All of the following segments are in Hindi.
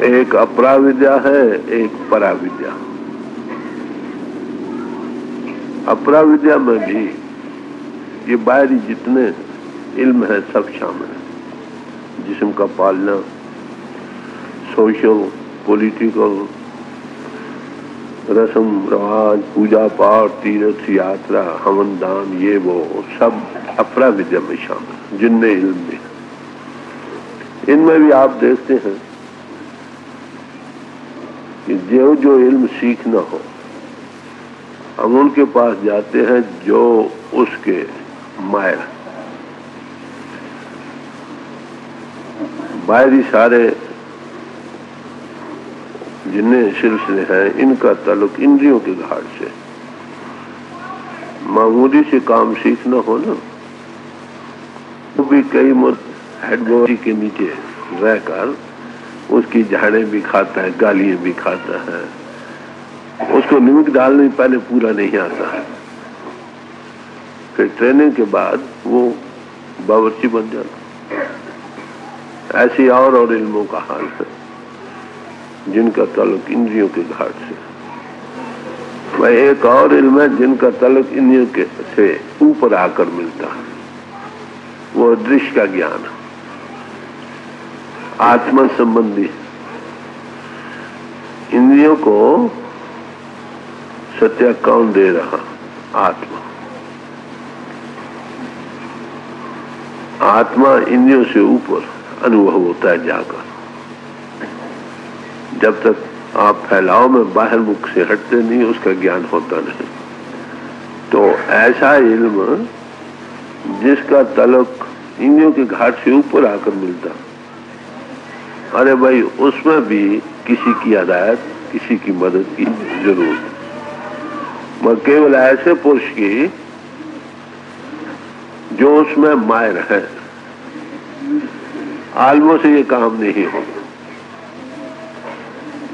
एक अपराविद्या है, एक पराविद्या। अपराविद्या में भी ये बाहरी जितने इल्म है सब शामिल है। जिस्म का पालना, सोशल, पॉलिटिकल, रस्म रिवाज, पूजा पाठ, तीर्थ यात्रा, हवन दान, ये वो सब अपराविद्या में शामिल, जिनमें इल्म में। इनमें भी आप देखते हैं कि जो इल्म सीखना हो हम उनके पास जाते हैं जो उसके माहिर। बाहरी सारे जिन्ने सिलसिले हैं इनका ताल्लुक इंद्रियों के घाट से। मामूली से काम सीखना हो ना, वो भी कई हेडबॉडी के नीचे रहकर उसकी झाड़ें भी खाता है, गालियां भी खाता है, उसको नमक डालने पहले पूरा नहीं आता है, फिर ट्रेनिंग के बाद वो बावर्ची बन जाता। ऐसी और इल्मों का हाल है जिनका ताल्लुक इंद्रियों के घाट से। वह एक और इल्म है जिनका ताल्लुक इंद्रियों के से ऊपर आकर मिलता है, वो दृश्य का ज्ञान, आत्मा संबंधी। इंद्रियों को सत्या कौन दे रहा? आत्मा। आत्मा इंद्रियों से ऊपर अनुभव होता है जाकर। जब तक आप फैलाव में बाहर मुख से हटते नहीं उसका ज्ञान होता नहीं। तो ऐसा इल्म जिसका ताल्लुक इंद्रियों के घाट से ऊपर आकर मिलता, अरे भाई उसमें भी किसी की हिदायत, किसी की मदद की जरूरत। मगर केवल ऐसे पुरुष की जो उसमें माहिर है। आलमों से ये काम नहीं होगा,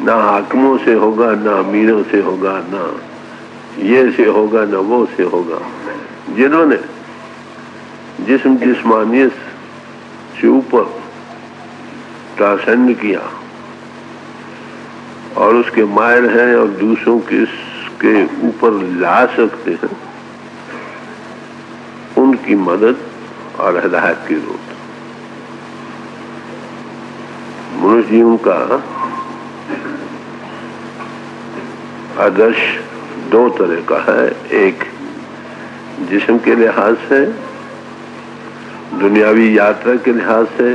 ना हाकिमों से होगा, ना अमीरों से होगा, ना ये से होगा, ना वो से होगा। जिन्होंने जिस्मानियत से ऊपर ट्रांसेंड किया और उसके माहिर हैं और दूसरों के ऊपर ला सकते हैं, उनकी मदद और हिदायत की जरूरत। मनुष्य जीवन का आदर्श दो तरह का है। एक जिस्म के लिहाज से, दुनियावी यात्रा के लिहाज से,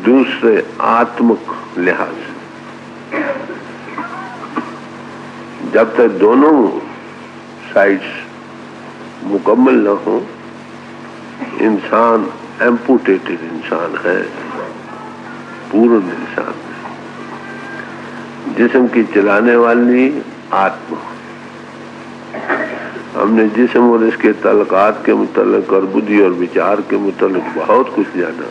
दूसरे आत्मिक लिहाज से। जब तक दोनों साइड्स मुकम्मल न हो, इंसान एम्पुटेटेड इंसान है, पूर्ण इंसान है। जिस्म की चलाने वाली आत्मा। हमने जिस्म और इसके तल्लुकात के मुतल्लिक और बुद्धि और विचार के मुतल्लिक बहुत कुछ जाना।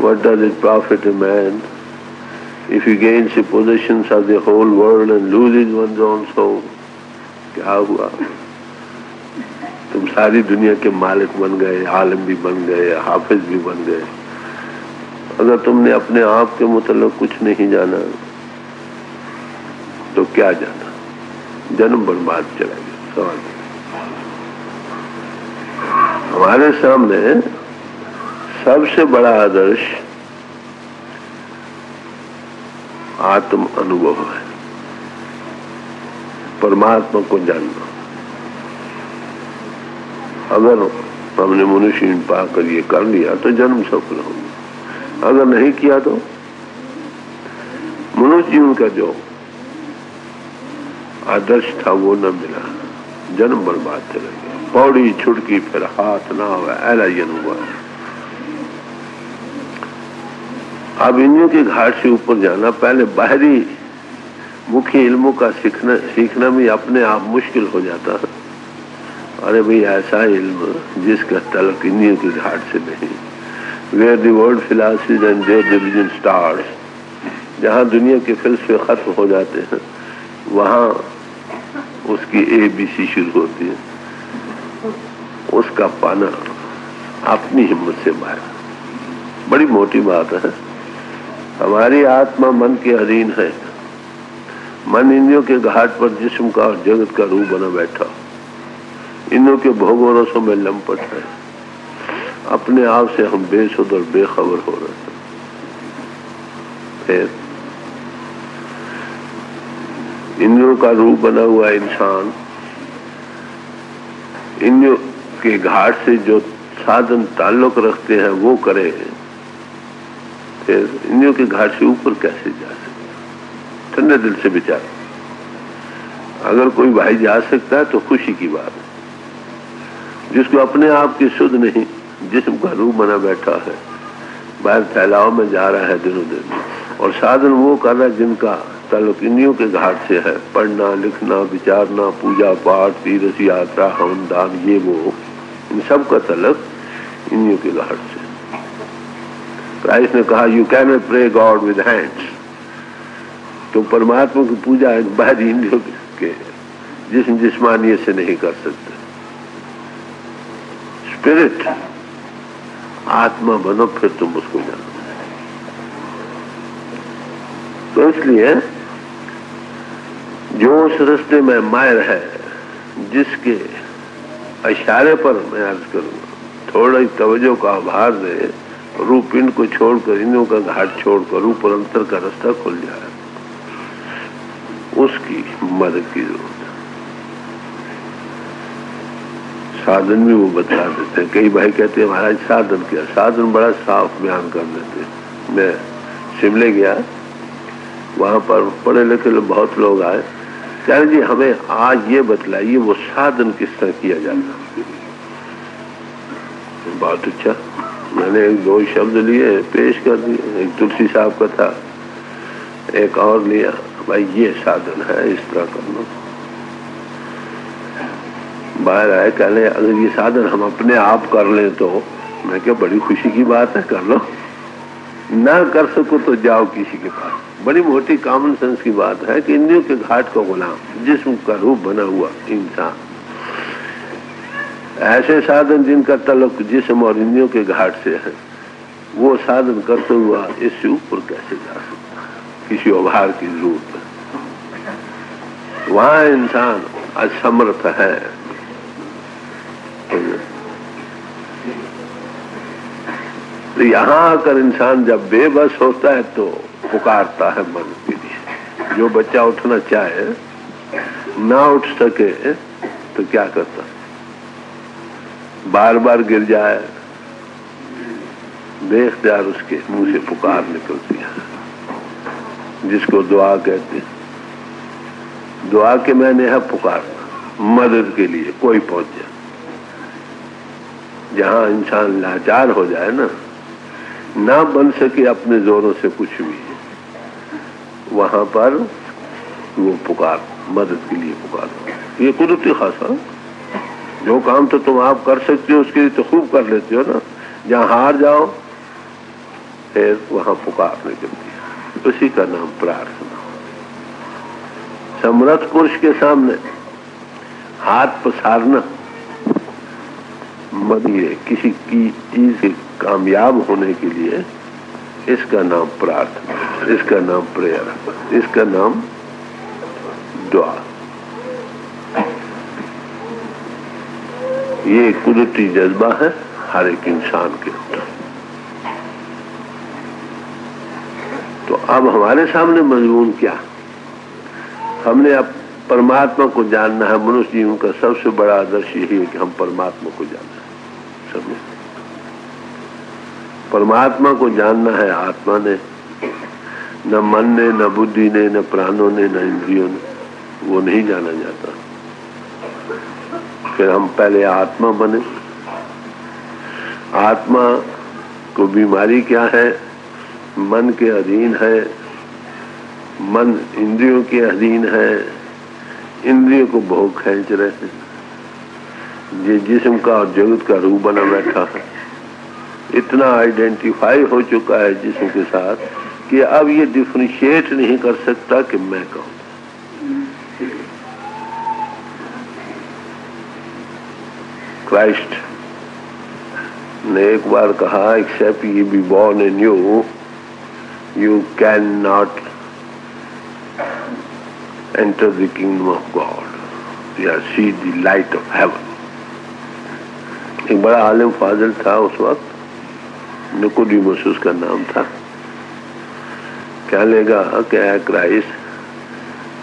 What does it profit a man if he gains the possessions of the whole world and loses one's own soul? क्या हुआ? तुम सारी दुनिया के मालिक बन गए, आलिम भी बन गए, हाफिज भी बन गए, अगर तुमने अपने आप के मुतल्लिक कुछ नहीं जाना तो क्या जाना? जन्म बर्बाद चला गया। सवाल हमारे सामने सबसे बड़ा आदर्श आत्म अनुभव है, परमात्मा को जानना। अगर हमने मनुष्य पाकर ये कर लिया तो जन्म सफल होगा, अगर नहीं किया तो मनुष्य जीवन का जो आदर्श था वो न मिला, जन्म बर्बाद चला गया। पौड़ी छुटकी फिर हाथ ना हुआ, ऐसा जन्म हुआ। अब इंद्रियों के घाट से ऊपर जाना, पहले बाहरी मुख्य इल्मों का सीखना भी अपने आप मुश्किल हो जाता है। अरे भाई ऐसा इल्म जिसका तल्लुक इंद्रियों के घाट से नहीं, where the world philosophies and their religion starts, जहाँ दुनिया के फिलसफे खत्म हो जाते हैं वहाँ उसकी ABC शुरू होती है। उसका पाना अपनी हिम्मत से बाहर। बड़ी मोटी बात है। हमारी आत्मा मन के अधीन है। मन इंद्रियों के घाट पर जिस्म का और जगत का रूप बना बैठा, इन्हों के भोगों रसों में लंपट है। अपने आप से हम बेसुध और बेखबर हो रहे हैं। फिर इंद्रियों का रूप बना हुआ इंसान इंद्रियों के घाट से जो साधन ताल्लुक रखते हैं वो करे, फिर इंद्रियों के घाट से ऊपर कैसे जा सकते? ठंडे दिल से विचार। अगर कोई भाई जा सकता है तो खुशी की बात है। जिसको अपने आप की सुध नहीं, जिस्म का रूप बना बैठा है, बाहर फैलाव में जा रहा है दिनों दिन, और साधन वो कर रहा है जिनका ताल्लुक इंद्रियों के घाट से है। पढ़ना, लिखना, विचारना, पूजा पाठ, तीर्थ यात्रा, हवन दान, ये वो, इन सब का ताल्लुक इंद्रियों के घाट से। क्राइस्ट ने कहा you can not pray God with hands. तो परमात्मा की पूजा बाहर इंद्रियों के जिस्मानियत से नहीं कर सकते। स्पिरिट, आत्मा बनो, फिर तुम उसको जानो। तो इसलिए जो उस रास्ते में मायर है, जिसके इशारे पर मैं अर्ज करूंगा, थोड़ा ही तवज्जो का आभार दे, रूप पिंड को छोड़कर, इंद्रियों का घाट छोड़कर ऊपर अंतर का रास्ता खुल जाए, उसकी मदद की जरूरत है। साधन भी वो बता देते हैं। कई भाई कहते हैं महाराज साधन क्या? साधन बड़ा साफ बयान कर देते हैं। मैं शिमले गया, वहां पर पढ़े लिखे बहुत लोग आए, कह रहे जी हमें आज ये बतलाइए वो साधन किस तरह किया जाता। बहुत अच्छा। मैंने एक दो शब्द लिए, पेश कर दिए। एक तुलसी साहब का था, एक और लिया, भाई ये साधन है, इस तरह करना। बाहर आए, कह ले अगर ये साधन हम अपने आप कर लें तो, मैं क्या बड़ी खुशी की बात है, कर लो। ना कर सको तो जाओ किसी के पास। बड़ी मोटी कॉमन सेंस की बात है कि इंद्रियों के घाट का गुलाम, जिस्म का रूप बना हुआ इंसान, ऐसे साधन जिनका तल्लुक जिस्म और इंद्रियों के घाट से है, वो साधन करते हुआ इससे ऊपर कैसे जा सकता है? किसी उभार की जरूरत है। वहां इंसान असमर्थ है। तो यहां आकर इंसान जब बेबस होता है तो पुकारता है मन के लिए। जो बच्चा उठना चाहे, ना उठ सके तो क्या करता? बार बार गिर जाए, बेख्तियार उसके मुंह से पुकार निकलती है, जिसको दुआ कहते हैं। दुआ के मैंने है पुकारना, मदद के लिए कोई पहुंच जाए। जहां इंसान लाचार हो जाए ना बन सके अपने जोरों से कुछ भी, वहां पर वो पुकार, मदद के लिए पुकार। ये कुदरती खासा। जो काम तो तुम आप कर सकते हो उसके लिए तो खूब कर लेते हो ना। जहां हार जाओ फिर वहां पुकार निकलती है। उसी का नाम प्रार्थना। समर्थ पुरुष के सामने हाथ पसारना, मदद किसी की चीज के कामयाब होने के लिए, इसका नाम प्रार्थना, इसका नाम प्रेयर, इसका नाम दुआ। ये कुदरती जज्बा है हर एक इंसान के अंदर। तो अब हमारे सामने मजमून क्या? हमने अब परमात्मा को जानना है। मनुष्य जीवन का सबसे बड़ा आदर्श यही है कि हम परमात्मा को जानना है। समझे? परमात्मा को जानना है आत्मा ने, न मन ने, न बुद्धि ने, न प्राणों ने, न इंद्रियों ने। वो नहीं जाना जाता। फिर हम पहले आत्मा बने। आत्मा को बीमारी क्या है? मन के अधीन है, मन इंद्रियों के अधीन है, इंद्रियों को भोग खींच रहे हैं। ये जिस्म का और जगत का रूप बना बैठा है। इतना आइडेंटिफाई हो चुका है जिस्म के साथ कि अब ये डिफरेंशिएट नहीं कर सकता कि मैं कहूं। क्राइस्ट ने एक बार कहा, एक्सेप्ट ये be born in you cannot enter the kingdom of God. You see the light of heaven. एक बड़ा आलिम फाजिल था उस वक्त, निकोडिमस उसका नाम था। क्या लेगा क्या Christ,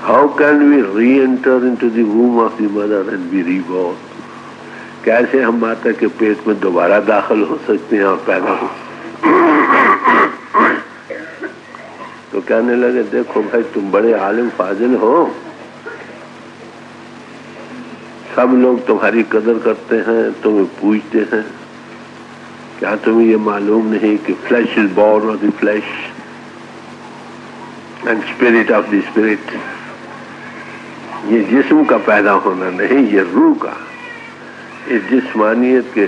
how can we reenter into the womb of the mother and be reborn? कैसे हम माता के पेट में दोबारा दाखिल हो सकते हैं और पैदा हो? तो कहने लगे, देखो भाई तुम बड़े आलिम फाजिल हो, सब लोग तुम्हारी कदर करते हैं, तुम्हें पूजते हैं, क्या तुम्हें ये मालूम नहीं कि flash is born of the flash and spirit of the spirit? ये जिस्म का पैदा होना नहीं, ये रूह का, इस जिस्मानियत के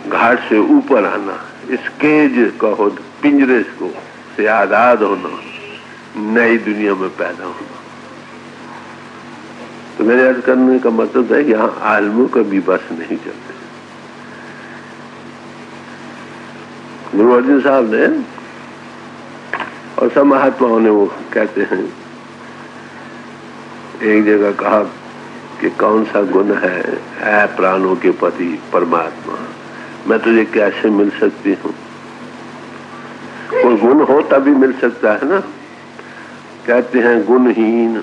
घाट से ऊपर आना, इस केज कहो पिंजरे को से आजाद होना, नई दुनिया में पैदा होना। तो मेरे अर्ज करने का मतलब है, यहाँ आलमों का भी बस नहीं चलते। गुरु अर्जुन साहब ने और सब महात्माओं ने वो कहते हैं, एक जगह कहा कि कौन सा गुण है ऐ प्राणों के पति परमात्मा, मैं तुझे कैसे मिल सकती हूँ? कोई गुण हो तभी मिल सकता है ना। कहते हैं गुणहीन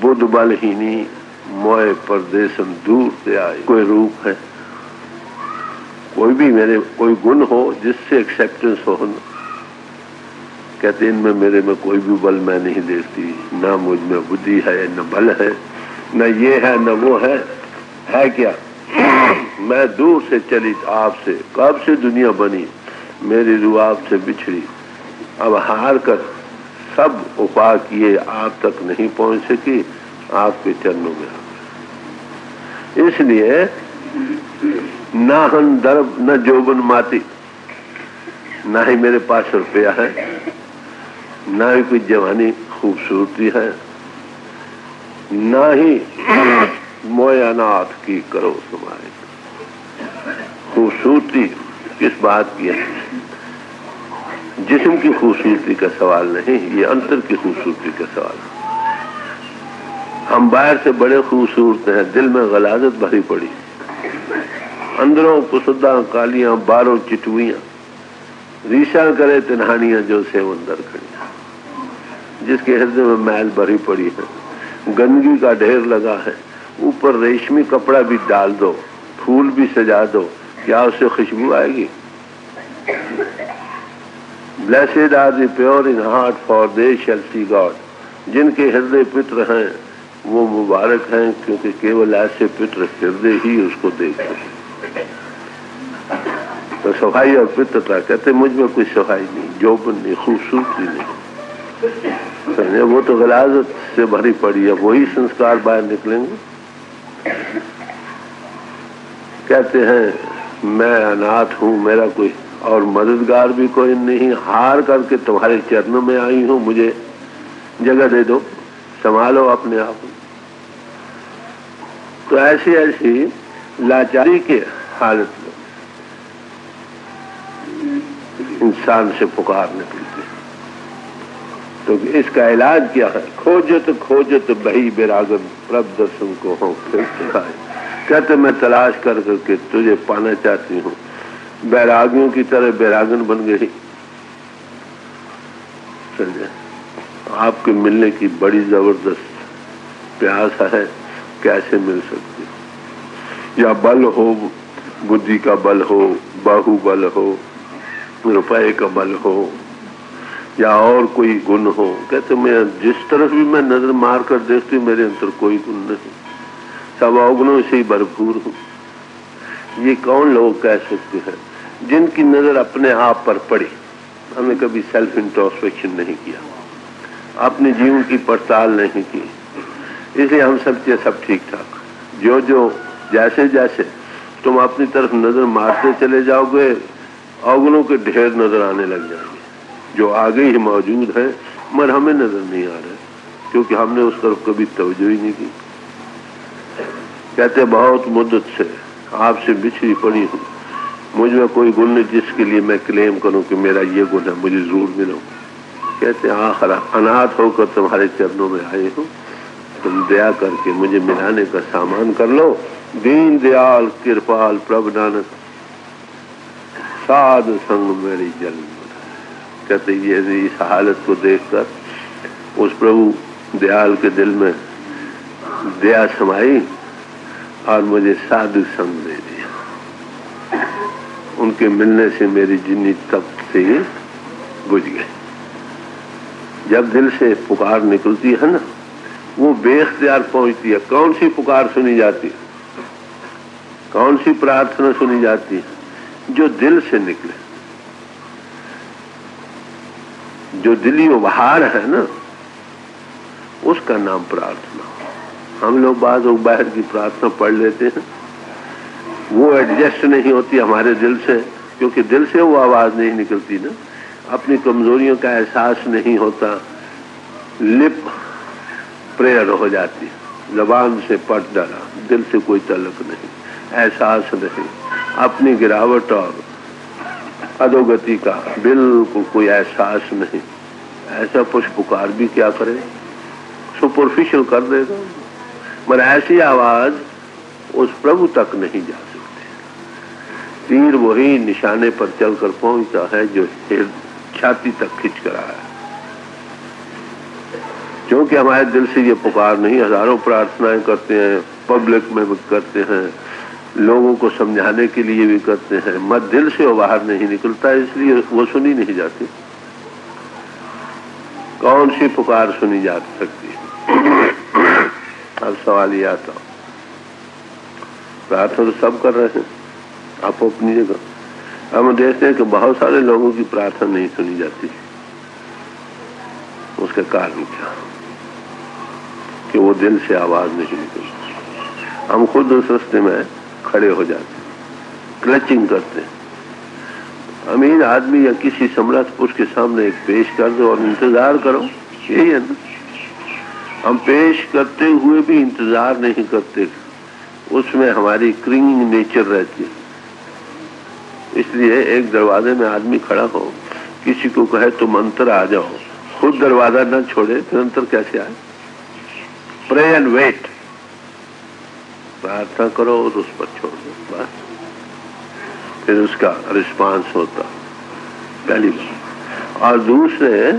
बुद्ध बलहीनी मोए परदेशन दूर से आए। कोई रूप है, कोई भी मेरे कोई गुण हो जिससे एक्सेप्टेंस हो ना। कहते इनमें मेरे में कोई भी बल मैं नहीं देखती, ना मुझ में बुद्धि है न बल है, न ये है न वो है क्या? मैं दूर से चली आपसे, कब से दुनिया बनी, मेरी रूह आपसे बिछड़ी, अब हार कर सब उपाय किए आप तक नहीं पहुंच सकी, आपके चरणों में आ गए। इसलिए ना हन दर्ब न जोबन माती, ना ही मेरे पास रुपया है, ना ही कोई जवानी खूबसूरती है, ना ही मोय अनाथ की करो तुम्हारे। खूबसूरती किस बात की है? जिस्म की खूबसूरती का सवाल नहीं, ये अंतर की खूबसूरती का सवाल है। हम बाहर से बड़े खूबसूरत हैं, दिल में गलाजत भरी पड़ी, अंदरों कुसुदा कालियां बारों चिटुइयां, रीशा करे तिनहानियां जो से अंदर खड़ी, जिसके हृदय में मैल भरी पड़ी है, गंदगी का ढेर लगा है, ऊपर रेशमी कपड़ा भी डाल दो, फूल भी सजा दो, क्या उससे खुशबू आएगी? Blessed are the pure in heart, for they shall see God. जिनके हृदय पित्र हैं वो मुबारक हैं, क्योंकि केवल ऐसे पित्र हृदय ही उसको देखते हैं। तो सफाई और पित्रता, कहते मुझ में कोई सफाई नहीं, जोबन नहीं, खूबसूरती नहीं, वो तो गलाजत से भरी पड़ी है, वही संस्कार बाहर निकलेंगे। कहते हैं मैं अनाथ हूँ, मेरा कोई और मददगार भी कोई नहीं, हार करके तुम्हारे चरणों में आई हूं, मुझे जगह दे दो, संभालो अपने आप। तो ऐसी ऐसी लाचारी के हालत में इंसान से पुकार निकलती है। तो इसका इलाज क्या है? खोजत खोजत बही बेरागन प्रभ दर्शन को हो फिर सिखाए। कहते मैं तलाश कर करके तुझे पाना चाहती हूँ, बैरागियों की तरह बैरागन बन गई। समझे? आपके मिलने की बड़ी जबरदस्त प्यास है, कैसे मिल सकती हो? या बल हो, बुद्धि का बल हो, बाहुबल हो, रुपए का बल हो, या और कोई गुण हो। कहते मैं जिस तरफ भी मैं नजर मार कर देखती हूँ, मेरे अंदर कोई गुण नहीं, सब अवगुणों से ही भरपूर हूँ। ये कौन लोग कह सकते हैं जिनकी नजर अपने आप पर पड़ी? हमने कभी सेल्फ इंट्रोस्पेक्शन नहीं किया, अपने जीवन की पड़ताल नहीं की, इसलिए हम सब ठीक ठाक। जो जो जैसे जैसे तुम अपनी तरफ नजर मारते चले जाओगे, अवगुणों के ढेर नजर आने लग जाएंगे, जो आगे ही मौजूद है मगर हमें नजर नहीं आ रहे, क्योंकि हमने उस तरफ कभी तवज्जो ही नहीं की। कहते बहुत मुद्दत से आपसे बिछड़ी पड़ी हूँ, मुझ में कोई गुण नहीं जिसके लिए मैं क्लेम करूं कि मेरा ये गुण है, मुझे जरूर मिलो। कहते हैं आखिर अनाथ होकर तुम्हारे चरणों में आए हो, तुम दया करके मुझे मिलाने का सामान कर लो। दीन दयाल कृपाल प्रभु नानक साधु संग मेरी जन्म। कहते ये इस हालत को देखकर उस प्रभु दयाल के दिल में दया समाई और मुझे साधु संग दे दिया। उनके मिलने से मेरी जिन्नी तप से बुझ गई। जब दिल से पुकार निकलती है ना, वो बेख्तियार पहुंचती है। कौन सी पुकार सुनी जाती है, कौन सी प्रार्थना सुनी जाती है? जो दिल से निकले, जो दिली उपहार है ना, उसका नाम प्रार्थना। हम लोग बाहर की प्रार्थना पढ़ लेते हैं, वो एडजस्ट नहीं होती हमारे दिल से, क्योंकि दिल से वो आवाज नहीं निकलती ना। अपनी कमजोरियों का एहसास नहीं होता, लिप प्रेयर हो जाती, जबान से पढ़ डाला, दिल से कोई तल्लुक नहीं, एहसास नहीं, अपनी गिरावट और अधोगति का बिल्कुल कोई एहसास नहीं। ऐसा पुष्पकार भी क्या करे, सुपरफिशियल कर देगा। मगर ऐसी आवाज उस प्रभु तक नहीं जा सकती। तीर वही निशाने पर चलकर पहुंचता है जो छाती तक खिंच कर आया। क्योंकि हमारे दिल से ये पुकार नहीं, हजारों प्रार्थनाएं करते हैं, पब्लिक में भी करते हैं, लोगों को समझाने के लिए भी करते हैं, मगर दिल से वो बाहर नहीं निकलता, इसलिए वो सुनी नहीं जाती। कौन सी पुकार सुनी जा सकती है? अब सवाल ये आता, प्रार्थना तो सब कर रहे हैं आप अपनी जगह। हम देखते हैं कि बहुत सारे लोगों की प्रार्थना नहीं सुनी जाती। उसका कारण क्या? कि वो दिल से आवाज नहीं निकलती। हम खुद उस रास्ते में खड़े हो जाते, क्लचिंग करते हैं। अमीर आदमी या किसी समर्थ पुरुष के सामने एक पेश कर दो और इंतजार करो, यही है ना। हम पेश करते हुए भी इंतजार नहीं करते, उसमें हमारी क्रिंगिंग नेचर रहती है। इसलिए एक दरवाजे में आदमी खड़ा हो, किसी को कहे तुम अंतर आ जाओ, खुद दरवाजा न छोड़े, फिर अंतर कैसे आए? प्रे एंड वेट, प्रार्थना करो और उस पर छोड़ दो, बस फिर उसका रिस्पांस होता। पहली बात। और दूसरे,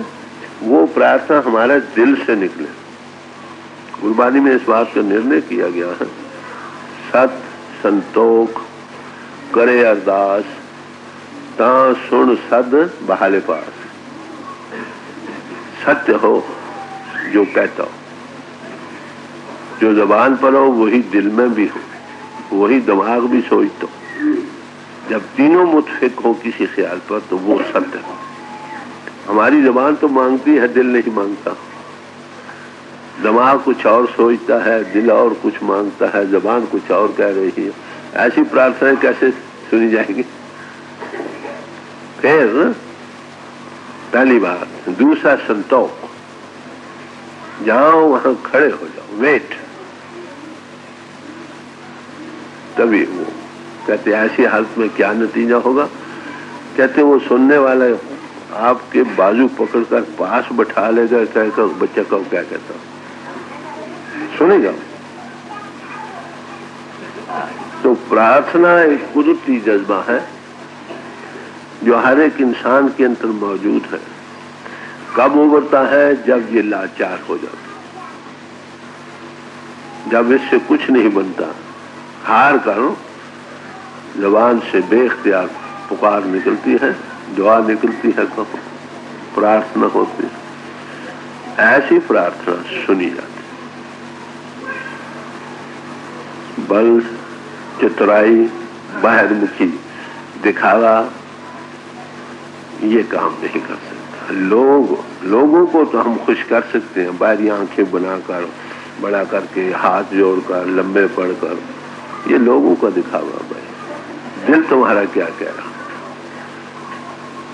वो प्रार्थना हमारे दिल से निकले। गुरबानी में इस बात का निर्णय किया गया है, सत संतोख करे अरदास ता सुन सद बहाले पास। सत्य हो जो कहता हो, जो जबान पर हो वही दिल में भी हो, वही दिमाग भी सोचता हो। जब तीनों मुतफिक हो किसी ख्याल पर तो वो सत्य हो। हमारी जबान तो मांगती है, दिल नहीं मांगता। दिमाग कुछ और सोचता है, दिल और कुछ मांगता है, जबान कुछ और कह रही है। ऐसी प्रार्थनाएं कैसे सुनी जाएगी? फिर पहली बात। दूसरा संतोख, जाओ वहां खड़े हो जाओ, वेट। तभी वो कहते ऐसी हालत में क्या नतीजा होगा? कहते वो सुनने वाला आपके बाजू पकड़कर पास बैठा लेगा, कहेगा बच्चा कहो क्या कहता, सुनेगा। तो प्रार्थना एक कुदरती जज्बा है जो हर एक इंसान के अंदर मौजूद है। कब उभरता है? जब ये लाचार हो जाता, जब इससे कुछ नहीं बनता, हार कर जबान से बेख्तियार पुकार निकलती है, दुआ निकलती है, तो प्रार्थना होती है। ऐसी प्रार्थना सुनी जाती। बल, चतुराई, बाहरमुखी, दिखावा ये काम नहीं कर सकता। लोगों को तो हम खुश कर सकते हैं, बाहरी आंखें बनाकर, बड़ा करके, हाथ जोड़कर, लंबे पड़कर, ये लोगों का दिखावा। भाई दिल तुम्हारा क्या कह रहा?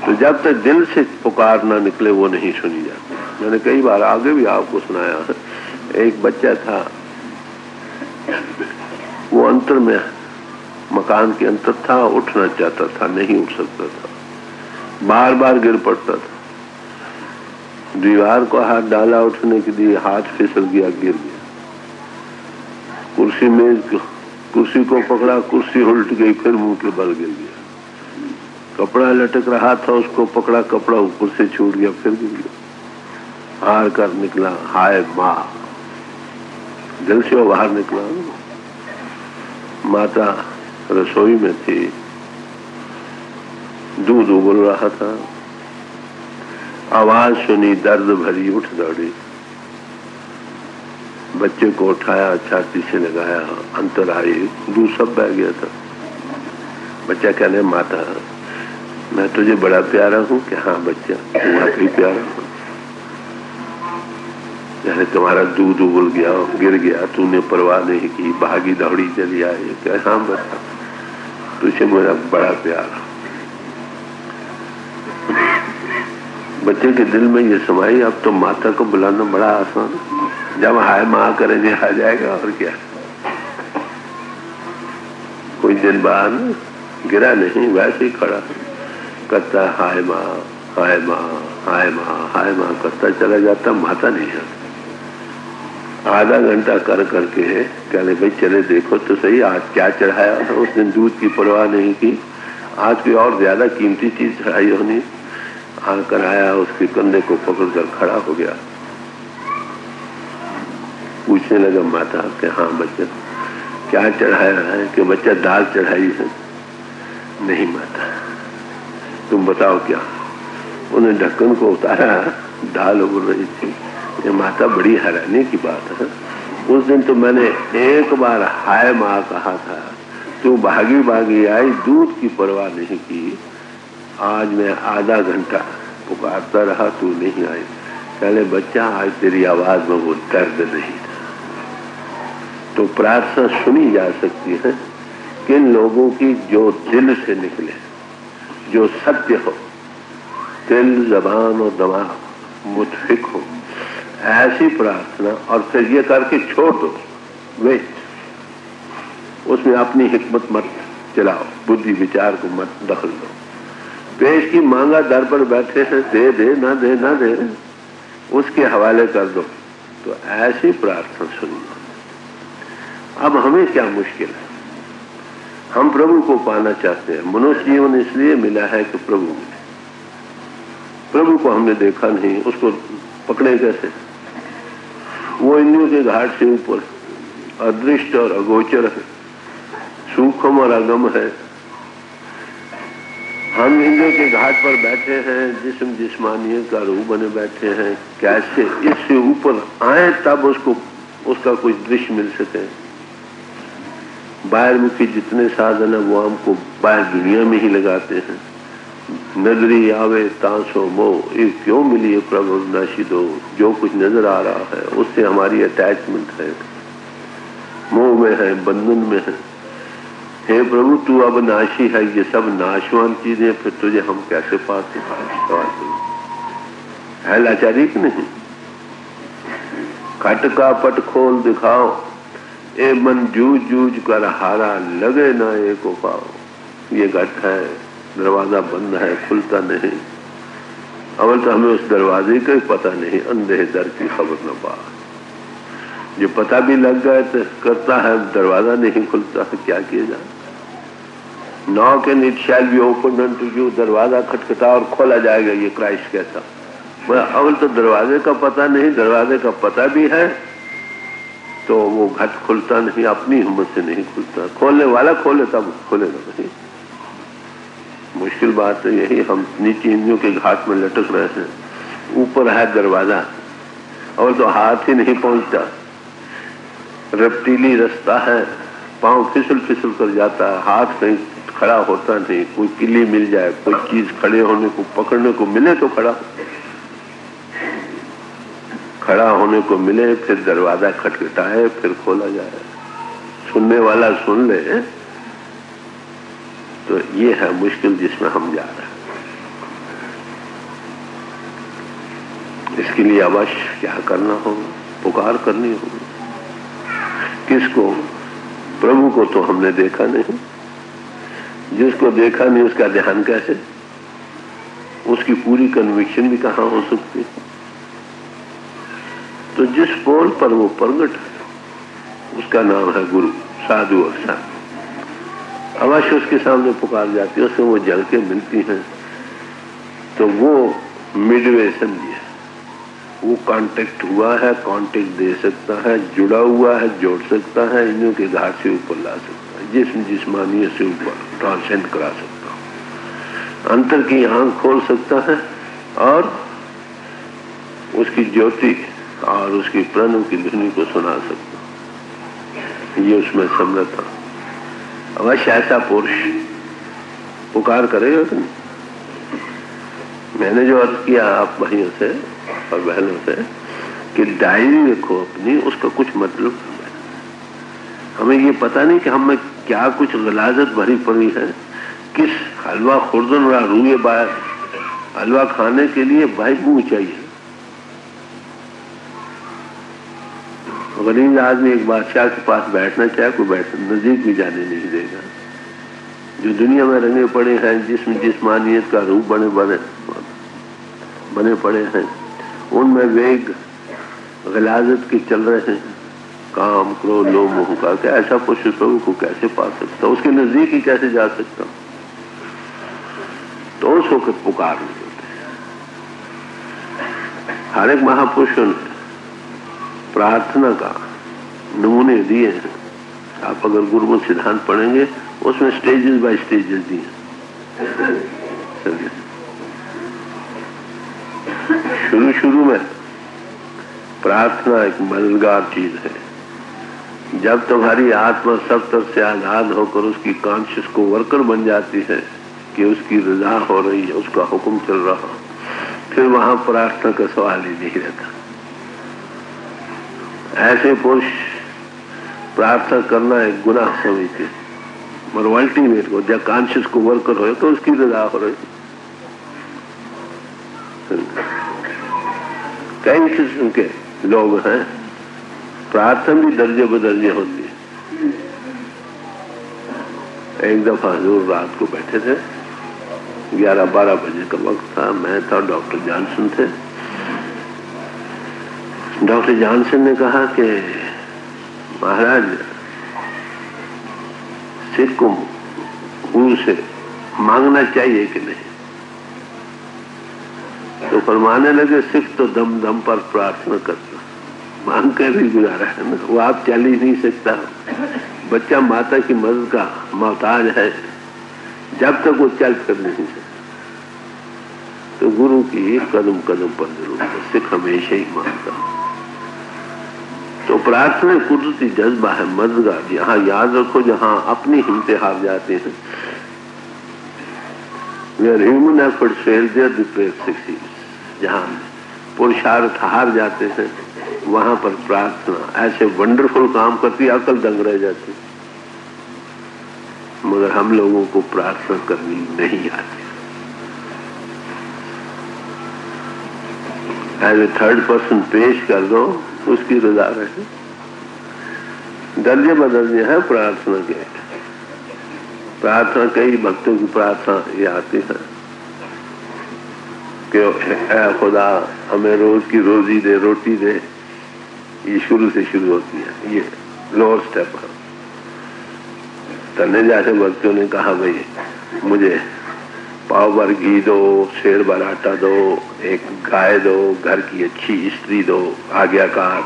तो जब तक दिल से पुकार ना निकले वो नहीं सुनी जाती। मैंने कई बार आगे भी आपको सुनाया है। एक बच्चा था, वो अंतर में मकान के अंदर था, उठना चाहता था, नहीं उठ सकता था, बार बार गिर पड़ता था। दीवार को हाथ डाला उठने के लिए, हाथ फिसल गया, गिर गया। कुर्सी को पकड़ा, कुर्सी उल्ट गई, फिर मुंह के बल गिर गया। कपड़ा लटक रहा था, उसको पकड़ा, कपड़ा ऊपर से छूट गया, फिर गिर गया। हार कर निकला, हाय माँ, दिल से वो बाहर निकला। माता रसोई में थी, दूध उबल रहा था, आवाज सुनी, दर्द भरी, उठ दौड़ी, बच्चे को उठाया, छाती से लगाया, अंतर आई, दूध सब बह गया था। बच्चा कहने, माता मैं तुझे बड़ा प्यारा हूं। कि हाँ बच्चा, तू वाकई प्यारा हूं। यानी तुम्हारा दूध उबल गया, गिर गया, तूने परवाह नहीं की, भागी दौड़ी चली आई। क्या हाँ बच्चा, तुझे मेरा बड़ा प्यार। बच्चे के दिल में ये समाई, अब तो माता को बुलाना बड़ा आसान है। जब हाय माँ करेंगे आ जाएगा, और क्या। कुछ दिन बाद गिरा नहीं, वैसे ही खड़ा करता, हाय माँ, हाय माँ, हाय माँ, हाय माँ करता चला जाता, माता नहीं आता। आधा घंटा कर करके कहने, भाई चले देखो तो सही, आज क्या चढ़ाया। उस दिन दूध की परवाह नहीं की, आज कोई और ज्यादा कीमती चीज चढ़ाई होनी। आकर आया, उसके कंधे को पकड़कर खड़ा हो गया, पूछने लगा माता कि हाँ बच्चा क्या चढ़ाया है। कि बच्चा दाल चढ़ाई है। नहीं माता, तुम बताओ क्या। उन्हें ढक्कन को उतारा, दाल उबल रही थी। ये माता बड़ी हैरानी की बात है, उस दिन तो मैंने एक बार हाय माँ कहा था, तू भागी भागी आई, दूध की परवाह नहीं की। आज मैं आधा घंटा पुकारता रहा, तू नहीं आई। पहले बच्चा, आज तेरी आवाज में वो दर्द नहीं था। तो प्रार्थना सुनी जा सकती है किन लोगों की जो दिल से निकले, जो सत्य हो, दिल, जबान और दिमाग मुतफिक हो, ऐसी प्रार्थना। और फिर ये करके छोड़ दो, वेस्ट, उसमें अपनी हिकमत मत चलाओ, बुद्धि विचार को मत दखल दो। पेश की मांगा दर पर बैठे हैं, दे दे ना दे ना दे, उसके हवाले कर दो। तो ऐसी प्रार्थना सुनिए। अब हमें क्या मुश्किल है, हम प्रभु को पाना चाहते हैं। मनुष्य जीवन इसलिए मिला है कि प्रभु मिले। प्रभु को हमने देखा नहीं, उसको पकड़े कैसे। वो इंद्रियों के घाट से ऊपर अदृष्ट और अगोचर है, सूक्ष्म और अगम है। हम इंद्रियों के घाट पर बैठे हैं, जिस्म जिस्मानियत का रूप बने बैठे हैं। कैसे इससे ऊपर आए तब उसका कुछ दृश्य मिल सके। बाहर मुखी जितने साधन है वो हमको बाहर दुनिया में ही लगाते हैं। नजरी आवे तांसो मोह, ये क्यों मिली है प्रभु नाशी दो। जो कुछ नजर आ रहा है उससे हमारी अटैचमेंट है, मोह में है, बंधन में है। हे प्रभु तू अब नाशी है, ये सब नाशवान चीजें, फिर तुझे हम कैसे पाते है। लाचारी की नहीं। खट का पट खोल दिखाओ, ए मन जूझ जूझ कर हारा, लगे ना एक पाओ। ये घट है, दरवाजा बंद है, खुलता नहीं। अवल तो हमें उस दरवाजे का ही पता नहीं, अंधे दर की खबर न पा। जो पता भी लग गए तो करता है, दरवाजा नहीं खुलता है, क्या किया जाए। Knock and it shall be open unto you, दरवाजा खटखटा और खोला जाएगा, ये क्राइस्ट कहता। अवल तो दरवाजे का पता नहीं, दरवाजे का पता भी है तो वो घट खुलता नहीं, अपनी हिम्मत से नहीं खुलता। खोलने वाला खोले तब खोलेगा नहीं। मुश्किल बात तो यही, हम नीचे इंद्रियों के घाट में लटक रहे हैं, ऊपर है दरवाजा और तो हाथ ही नहीं पहुंचता। रफ्तीली रास्ता है, पांव फिसल फिसल कर जाता है, हाथ कहीं खड़ा होता नहीं। कोई किली मिल जाए, कोई चीज खड़े होने को पकड़ने को मिले तो खड़ा होने को मिले, फिर दरवाजा खटखटाए, फिर खोला जाए, सुनने वाला सुन ले। तो ये है मुश्किल जिसमें हम जा रहे हैं। इसके लिए अवश्य क्या करना होगा, पुकार करनी होगी। किसको? प्रभु को तो हमने देखा नहीं, जिसको देखा नहीं उसका ध्यान कैसे, उसकी पूरी कन्विक्शन भी कहां हो सकती। तो जिस पोल पर वो प्रगट है उसका नाम है गुरु, साधु और संत। अवश्य उसके सामने पुकार जाती है, उसमें वो जल के मिलती हैं, तो वो मिडवे समझिए, वो कांटेक्ट हुआ है, कांटेक्ट दे सकता है, जुड़ा हुआ है, जोड़ सकता है, इन्हों के घाट से ऊपर ला सकता है, जिस्म जिस्मानियत से ऊपर ट्रांसेंड करा सकता है, अंतर की आंख खोल सकता है और उसकी ज्योति और उसकी प्रणव की ध्वनि को सुना सकता। ये उसमें समर्थ। अवश्य ऐसा पुरुष पुकार करेगा कि मैंने जो अर्ज किया आप भाइयों से और बहनों से कि डायरी रखो अपनी, उसका कुछ मतलब है। हमें ये पता नहीं कि हमें क्या कुछ गलाजत भरी पड़ी है, किस हलवा खुर्दन और रूए बाय हलवा खाने के लिए भाई मुंह चाहिए। गरीब आदमी एक बादशाह के पास बैठना चाहे, कोई नजदीक भी जाने नहीं देगा। जो दुनिया में रंगे पड़े हैं, जिसमें जिस्मानियत का रूप बने पड़े हैं, उनमें वेग गलाजत के चल रहे हैं, काम क्रोध लोभ मोह का। क्या ऐसा पुरुष प्रभु को कैसे पा सकता, उसके नजदीक ही कैसे जा सकता? तो उस वक्त पुकार नहीं होते। हर एक महापुरुषों ने प्रार्थना का नमूने दिए हैं। आप अगर गुरुमुख सिद्धांत पढ़ेंगे उसमें स्टेजेस बाय स्टेजेस दिए। शुरू में प्रार्थना एक मददगार चीज है। जब तुम्हारी आत्मा सब तरफ से आजाद होकर उसकी कॉन्शियस को वर्कर बन जाती है कि उसकी रजा हो रही है, उसका हुक्म चल रहा, फिर वहां प्रार्थना का सवाल ही नहीं रहता। ऐसे पुरुष प्रार्थना करना एक गुनाह समझते, मगर अल्टीमेट को जब कॉन्शियस को वर्कर हो तो उसकी रजा हो रही। कई किस्म के लोग हैं, प्रार्थना भी दर्जे बदर्जे होती है। एक दफा हजूर रात को बैठे थे, 11-12 बजे का वक्त था, मैं था, डॉक्टर जॉनसन थे। डॉक्टर जॉनसन ने कहा कि महाराज सिख को गुरु से मांगना चाहिए कि नहीं? तो फरमाने लगे सिख तो दम दम पर प्रार्थना करता, मांग कर ही गुजारा है ना, वो आप चल ही नहीं सकता। बच्चा माता की मदद का मोहताज है, जब तक वो चल कर नहीं सकता। तो गुरु की कदम कदम पर जरूर है, सिख हमेशा ही मांगता। तो प्रार्थना कुदरती जज्बा है, मददगार। यहाँ याद रखो, जहाँ अपनी हिम्मतें हार जाते हैं, where human efforts fail, there the prayer succeeds। जहाँ पुरुषार्थ हार जाते हैं, वहां पर प्रार्थना ऐसे वंडरफुल काम करती, अकल दंग रह जाती। मगर हम लोगों को प्रार्थना करनी नहीं आती। एज ए थर्ड पर्सन पेश कर दो, उसकी रजा रहे। दर्जे बदर्जे है प्रार्थना के। प्रार्थना कई भक्तों की प्रार्थना ये आती है कि ऐ खुदा हमें रोज की रोजी दे, रोटी दे। ये शुरू से शुरू होती है, ये लोअर स्टेप है। तन्ने जैसे भक्तों ने कहा भाई मुझे पाव भर घी दो, शेर भर आटा दो, एक गाय दो, घर की अच्छी स्त्री दो, आज्ञाकार,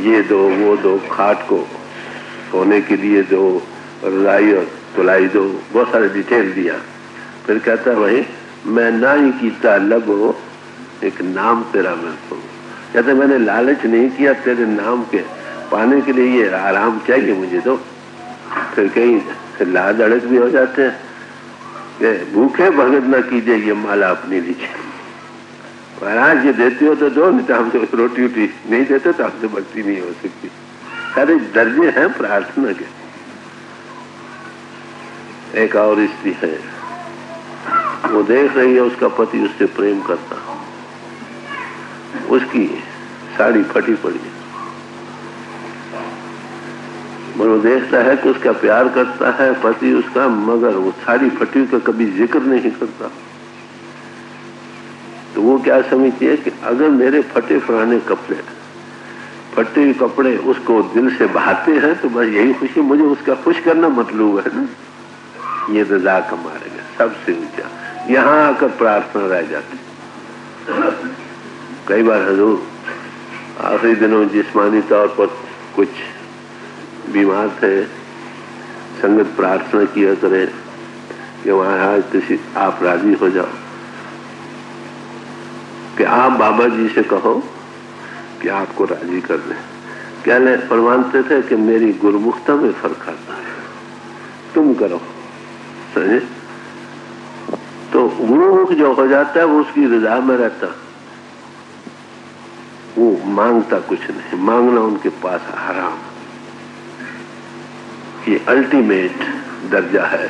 ये दो वो दो, खाट को सोने के लिए दो, रजाई और तुलाई दो, बहुत सारे डिटेल दिया। फिर कहता है भाई मैं ना ही कीता लब हो, एक नाम तेरा मैं कहूँ। कहते मैंने लालच नहीं किया, तेरे नाम के पाने के लिए ये आराम चाहिए मुझे दो। फिर कहीं लाद अड़क भी हो जाते हैं, भूखे भगत न कीजिए ये माला अपनी लीजिए। महाराज ये देते हो तो दो, नहीं तो हमसे रोटी वोटी नहीं देते तो हमसे भक्ति नहीं हो सकती। सारे दर्जे हैं प्रार्थना के। एक और स्त्री है, वो देख रही है उसका पति उससे प्रेम करता, उसकी साड़ी फटी पड़ी, वो देखता है कि उसका प्यार करता है पति उसका, मगर वो साड़ी फटी का कभी जिक्र नहीं करता। तो वो क्या समझती है कि अगर मेरे फटे पुराने कपड़े उसको दिल से बहाते हैं तो बस यही खुशी, मुझे उसका खुश करना मतलब है ना। ये रजा का मार्ग है सबसे ऊंचा। यहाँ आकर प्रार्थना रह जाती। कई बार हजूर आखिरी दिनों जिस्मानी तौर पर कुछ बीमार थे, संगत प्रार्थना किया करें कि महाराज किसी आप राजी हो जाओ कि आप बाबा जी से कहो कि आपको राजी कर दें। क्या मानते थे कि मेरी गुरुमुखता में फर्क आता है, तुम करो, समझे? तो गुरुमुख जो हो जाता है वो उसकी रजा में रहता, वो मांगता कुछ नहीं, मांगना उनके पास हराम। ये अल्टीमेट दर्जा है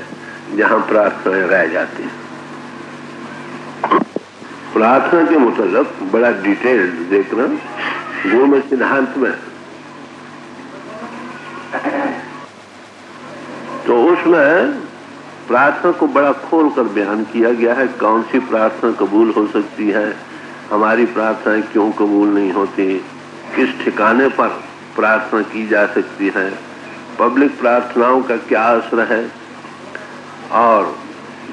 जहां प्रार्थनाएं रह जाती हैं। प्रार्थना के मतलब बड़ा डिटेल देखना गुरु में सिद्धांत में, तो उसमें प्रार्थना को बड़ा खोल कर बयान किया गया है। कौन सी प्रार्थना कबूल हो सकती है, हमारी प्रार्थनाएं क्यों कबूल नहीं होती, किस ठिकाने पर प्रार्थना की जा सकती है, पब्लिक प्रार्थनाओं का क्या असर है और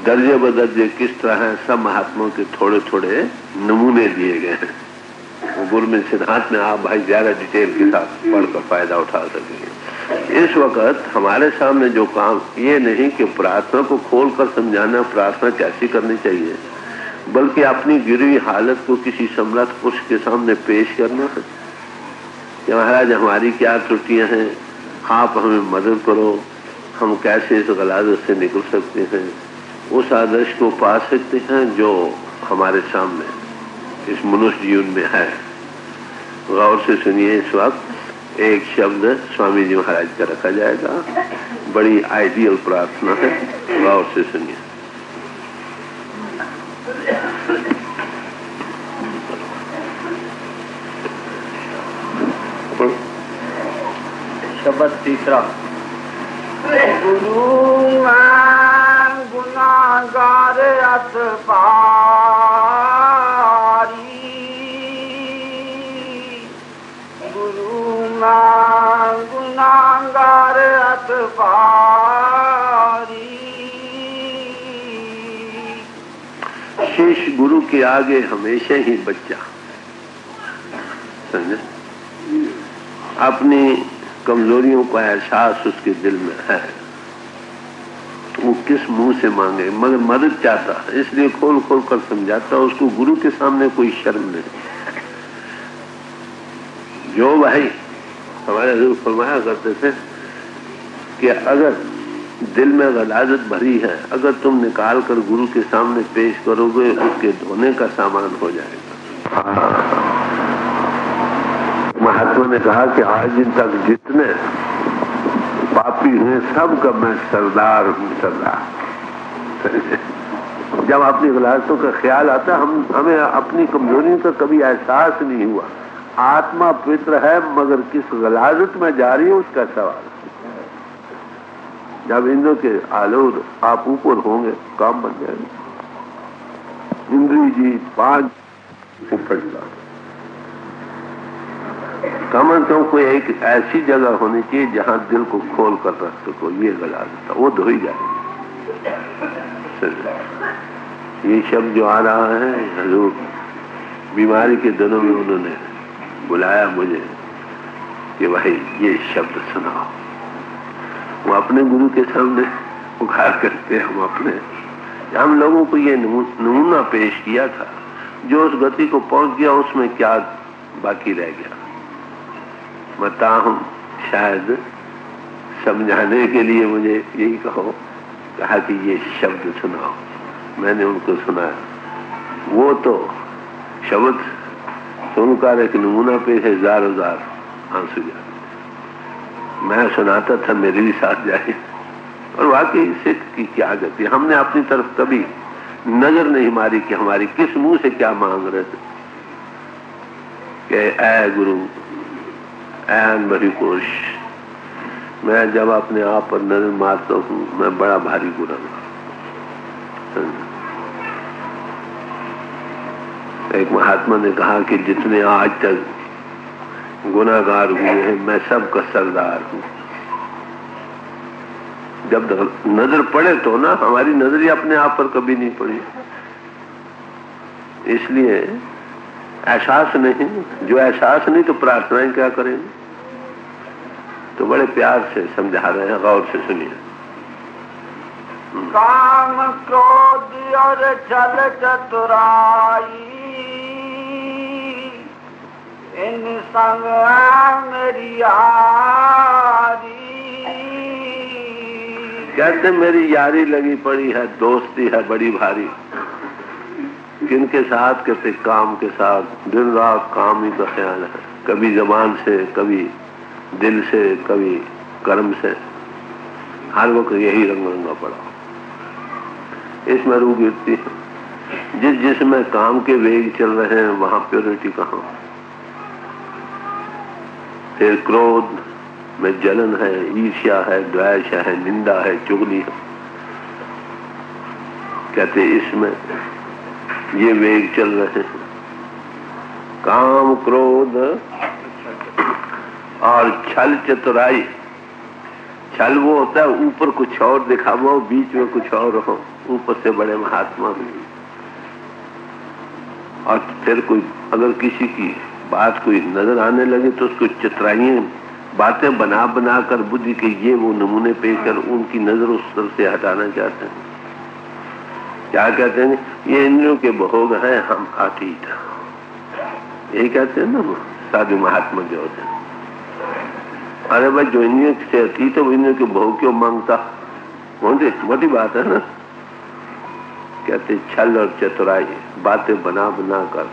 दर्जे बदर्जे किस तरह है। सब महात्माओं के थोड़े थोड़े नमूने दिए गए हैं गुरु में सिद्धांत में। आप भाई ज्यादा डिटेल के साथ पढ़कर फायदा उठा सकेंगे। इस वक्त हमारे सामने जो काम ये नहीं कि प्रार्थना को खोलकर समझाना प्रार्थना कैसी करनी चाहिए, बल्कि अपनी गिरी हुई हालत को किसी समर्थ पुरुष के सामने पेश करना है कि महाराज हमारी क्या त्रुटियां हैं, आप हमें मदद करो, हम कैसे इस गलाजत से निकल सकते हैं, उस आदर्श को पा सकते हैं जो हमारे सामने इस मनुष्य जीवन में है। गौर से सुनिए, इस वक्त एक शब्द स्वामी जी महाराज का रखा जाएगा, बड़ी आइडियल प्रार्थना है, गौर से सुनिए। शब्द तीसरा। गुरु गुनागार अतबारी, गुरु गुनागार अतबारी। शिष्य गुरु के आगे हमेशा ही बच्चा, समझे? अपनी कमजोरियों का एहसास उसके दिल में है, वो किस मुंह से मांगे, मगर मदद चाहता, इसलिए खोल खोल कर समझाता। उसको गुरु के सामने कोई शर्म नहीं। जो भाई हमारे हजूर फरमाया करते थे कि अगर दिल में गलाजत भरी है, अगर तुम निकाल कर गुरु के सामने पेश करोगे उसके धोने का सामान हो जाएगा। महात्मा ने कहा कि आज दिन तक जितने पापी हैं सब का मैं सरदार हूं, सरदार। जब अपनी गलाजतों का ख्याल आता हमें अपनी कमजोरियों का कभी एहसास नहीं हुआ। आत्मा पवित्र है मगर किस गलाजत में जा रही है उसका सवाल। जब इंद्र के आलोक आप ऊपर होंगे काम बन जाएगा। इंद्री जी 5 फट जाए, कम से कम कोई एक ऐसी जगह होनी चाहिए जहां दिल को खोल कर रख सको। ये गलाजत वो धो ही जाएगी। ये शब्द जो आ रहा है, हजूर बीमारी के दिनों में उन्होंने बुलाया मुझे कि भाई ये शब्द सुनाओ। वो अपने गुरु के सामने पुकार करते, हम लोगों को ये नमूना पेश किया था। जो उस गति को पहुंच गया उसमें क्या बाकी रह गया। बताऊं, शायद समझाने के लिए मुझे यही कहा कि ये शब्द सुनाओ। मैंने उनको सुनाया, वो तो शब्द सुनकर एक नमूना पे है, जार आंसू जाते। मैं सुनाता था, मेरे भी साथ जाए। और वाकई सिख की क्या गति। हमने अपनी तरफ कभी नजर नहीं मारी कि हमारी किस मुंह से क्या मांग रहे थे कि ऐ गुरु, ऐ अनबरी पुरुष, मैं जब अपने आप पर नजर मारता हूँ मैं बड़ा भारी गुनाहगार। एक महात्मा ने कहा कि जितने आज तक गुनाहगार हुए हैं मैं सबका सरदार हूँ। जब नजर पड़े तो ना, हमारी नजर ही अपने आप पर कभी नहीं पड़ी, इसलिए एहसास नहीं। जो एहसास नहीं तो प्रार्थनाएं क्या करेंगे? तो बड़े प्यार से समझा रहे हैं, गौर से सुनिए। काम क्रोध और छल चतुराई इन संग मेरी यारी। कहते मेरी यारी लगी पड़ी है, दोस्ती है बड़ी भारी। किनके साथ? कहते काम के साथ। दिन रात काम ही का ख्याल है, कभी जबान से, कभी दिल से, कभी कर्म से, हर वक्त यही रंग रंगा पड़ा। इसमें रूह गिरती है। जिसमें काम के वेग चल रहे हैं वहां प्योरिटी कहाँ? फिर क्रोध में जलन है, ईर्ष्या है, द्वेष है, निंदा है, चुगली है। कहते इसमें ये वेग चल रहे हैं, काम क्रोध और छल चतुराई। छल वो होता है ऊपर कुछ और दिखावा, बीच में कुछ और हो, ऊपर से बड़े महात्मा हो। और फिर कोई अगर किसी की बात कोई नजर आने लगे तो उसको चतुराई बातें बना बना कर बुद्धि के ये वो नमूने पेश कर उनकी नजर उस तरफ से हटाना चाहते हैं। क्या कहते हैं? ये इंद्रियों के भोग है, हम अतीत। यही कहते हैं ना वो साधु महात्मा जो होते हैं। अरे भाई जो इंद्रियों से अतीत है वो इंद्रियों के भोग क्यों मांगता? मोटी बात है ना। कहते छल और चतुराई, बातें बना बना कर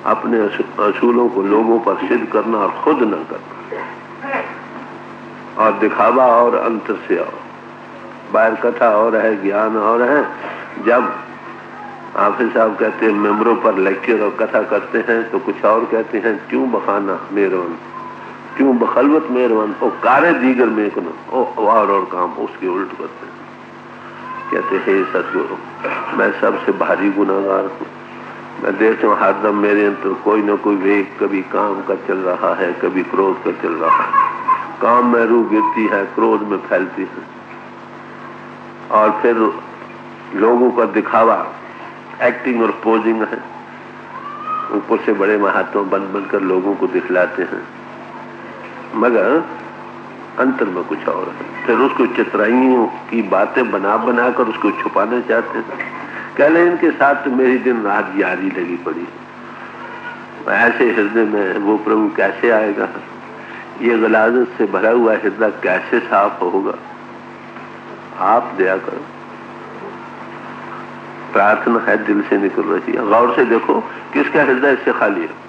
अपने असूलों को लोगों पर सिद्ध करना और खुद न करना, और दिखावा और अंतर से और बाहर कथा और है, ज्ञान और है। जब हाफिज साहब कहते हैं मेम्बरों पर लेक्चर और कथा करते हैं तो कुछ और कहते हैं, क्यों बखाना मेहरबान, क्यों बखलवत मेहरबान, ओ कारे दीगर में ओ और काम उसके उल्ट करते हैं। कहते हे सतगुरु, मैं सबसे भारी गुनाहगार हूँ। मैं देखता हूँ हरदम मेरे अंदर कोई न कोई वेग, कभी काम का चल रहा है, कभी क्रोध का चल रहा है। काम में रूह गिरती है, क्रोध में फैलती है, और फिर लोगों का दिखावा, एक्टिंग और पोजिंग है। ऊपर से बड़े महात्मा बन बनकर लोगों को दिखलाते हैं, मगर अंतर में कुछ और है। फिर उसको चतुराइयों की बातें बना बना कर उसको छुपाना चाहते हैं। कह ले इनके साथ तो मेरी दिन रात यारी लगी पड़ी। ऐसे हृदय में वो प्रभु कैसे आएगा? ये गलाजत से भरा हुआ हृदय कैसे साफ होगा? आप दया करो। प्रार्थना है दिल से निकल रही है। गौर से देखो किसका हृदय इससे खाली है।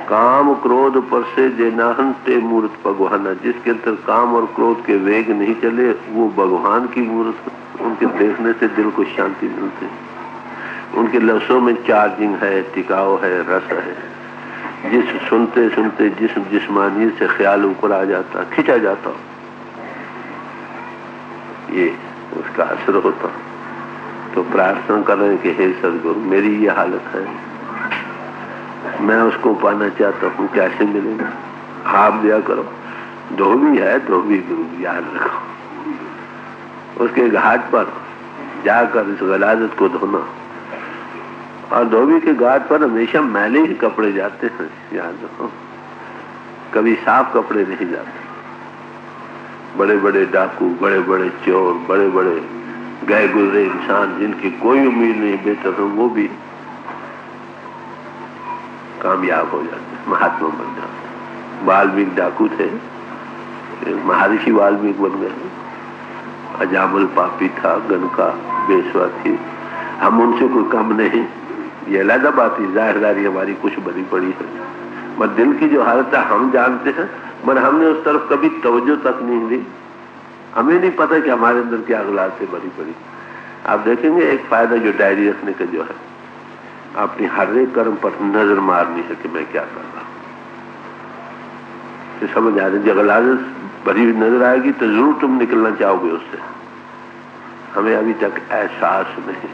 काम क्रोध पर से जेनाहन ते मूर्त भगवान, जिसके अंदर काम और क्रोध के वेग नहीं चले वो भगवान की मूर्त। उनके देखने से दिल को शांति मिलती है। उनके लफ्जों में चार्जिंग है, टिकाव है, रस है। जिस सुनते सुनते जिस्मानियत से ख्याल ऊपर आ जाता, खिंचा जाता, ये उसका असर होता। तो प्रार्थना कर रहे हैं कि हे सदगुरु, मेरी ये हालत है, मैं उसको पाना चाहता हूँ, कैसे मिलेगा? आप दिया करो। धोबी है, धोबी गुरु याद रखो। उसके घाट पर जाकर इस गलाजत को धोना, और धोबी के घाट पर हमेशा मैले ही कपड़े जाते हैं, याद रखो, कभी साफ कपड़े नहीं जाते। बड़े बड़े डाकू, बड़े बड़े चोर, बड़े बड़े गए गुजरे इंसान जिनकी कोई उम्मीद नहीं बेहतर हो, वो भी कामयाब हो जाते, महात्मा बन जाते। वाल्मीकि डाकू थे, महर्षि वाल्मीकि बन गए। अजामल पापी था, गनका बेसवा थी, हम उनसे कोई कम नहीं। ये अलग बात है, जाहिरदारी हमारी कुछ बड़ी पड़ी है, मगर दिल की जो हालत है हम जानते हैं, मगर हमने उस तरफ कभी तवज्जो तक नहीं दी। हमें नहीं पता कि हमारे अंदर क्या गलाते बड़ी पड़ी। आप देखेंगे एक फायदा जो डायरी रखने का जो है, अपनी हर एक कर्म पर नजर मारनी है कि मैं क्या कर रहा हूं। समझ आ रही? गलाजत भरी हुई नजर आएगी तो जरूर तुम निकलना चाहोगे उससे। हमें अभी तक एहसास नहीं।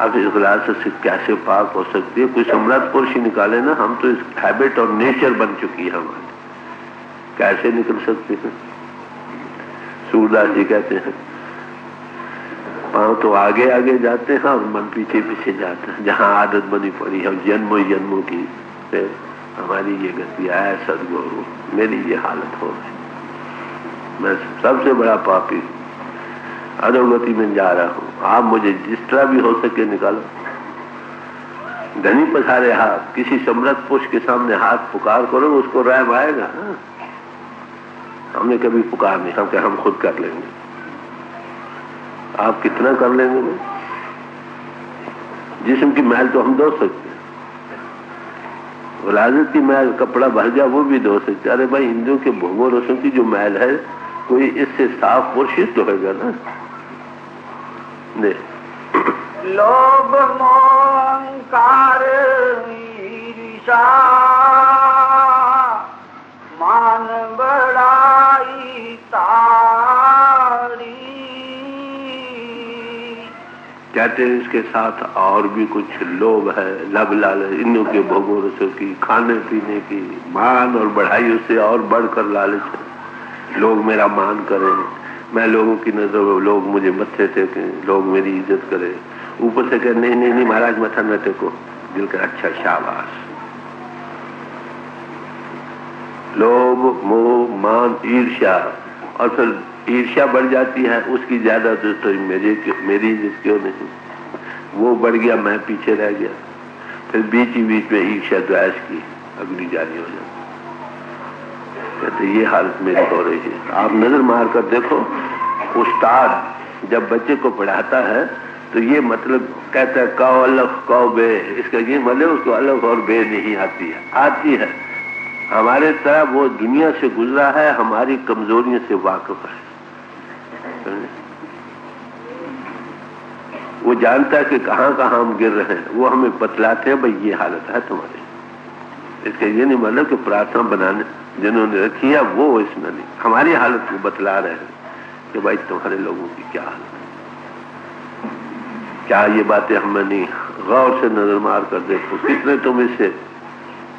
अब इस गिलास से कैसे पाक हो सकती है? कोई सम्राट पुरुष ही निकाले ना। हम तो इस हैबिट और नेचर बन चुकी है हमारी, कैसे निकल सकते हैं? सूरदास जी कहते हैं पांव तो आगे आगे जाते हैं और मन पीछे पीछे जाता है। जहां आदत बनी पड़ी है जन्मों जन्मों की, फिर हमारी ये गति है। सदगुरु मेरी ये हालत हो गई, मैं सबसे बड़ा पापी अधोगति में जा रहा हूं। आप मुझे जिस तरह भी हो सके निकालो। धनी पसारे हाथ, किसी समृद्ध पुरुष के सामने हाथ पुकार करो, उसको रहम आएगा? हमने कभी पुकार नहीं, हम खुद कर लेंगे। आप कितना कर लेंगे? जिस्म की मैल तो हम धो सकते हैं, विलादत की मैल कपड़ा भर जा वो भी धो सकते। अरे भाई, हिंदुओं के भोगों रसों की जो मैल है, कोई इससे साफ पुरुषित होगा ना? नहीं। लोभ मोह अहंकार ईर्ष्या मान बड़ाई तारी। कहते हैं इसके साथ और भी कुछ लोभ है, लब लालच, इन्हों के भोगों रसों की, खाने पीने की, मान और बढ़ाई, उससे और बढ़कर लालच है। लोग मेरा मान करें, मैं लोगों की नजर, लोग मुझे मत्थे टेकें, लोग मेरी इज्जत करें। ऊपर से कह नहीं नहीं नहीं महाराज मत्था न टेको, दिल का अच्छा शाबाश। लोभ मोह मान ईर्ष्या, और फिर ईर्ष्या बढ़ जाती है, उसकी ज्यादा तो मेरी इज्जत क्यों नहीं, वो बढ़ गया, मैं पीछे रह गया। फिर बीच ही बीच में ईर्ष्या द्वेष की अग्नि जारी हो जाती। कहते ये हालत मेरी हो रही है। आप नजर मार कर देखो, उस्ताद जब बच्चे को पढ़ाता है तो ये मतलब कहता है कौ अलग कौ बे, इसका ये मतलब उसको अलग और बे नहीं आती है। आती है, हमारे तरह वो दुनिया से गुजरा है, हमारी कमजोरियों से वाकिफ है। वो जानता है कि कहां कहां हम गिर रहे हैं, वो हमें बतलाते हैं भाई ये हालत है तुम्हारी। इसका ये नहीं मतलब कि प्रार्थना बनाने जिन्होंने रखी है वो इसमें नहीं, हमारी हालत को बतला रहे हैं कि भाई तुम्हारे लोगों की क्या हालत है। क्या ये बातें हमें नहीं? गौर से नजर मार कर देखो, कितने तुम इससे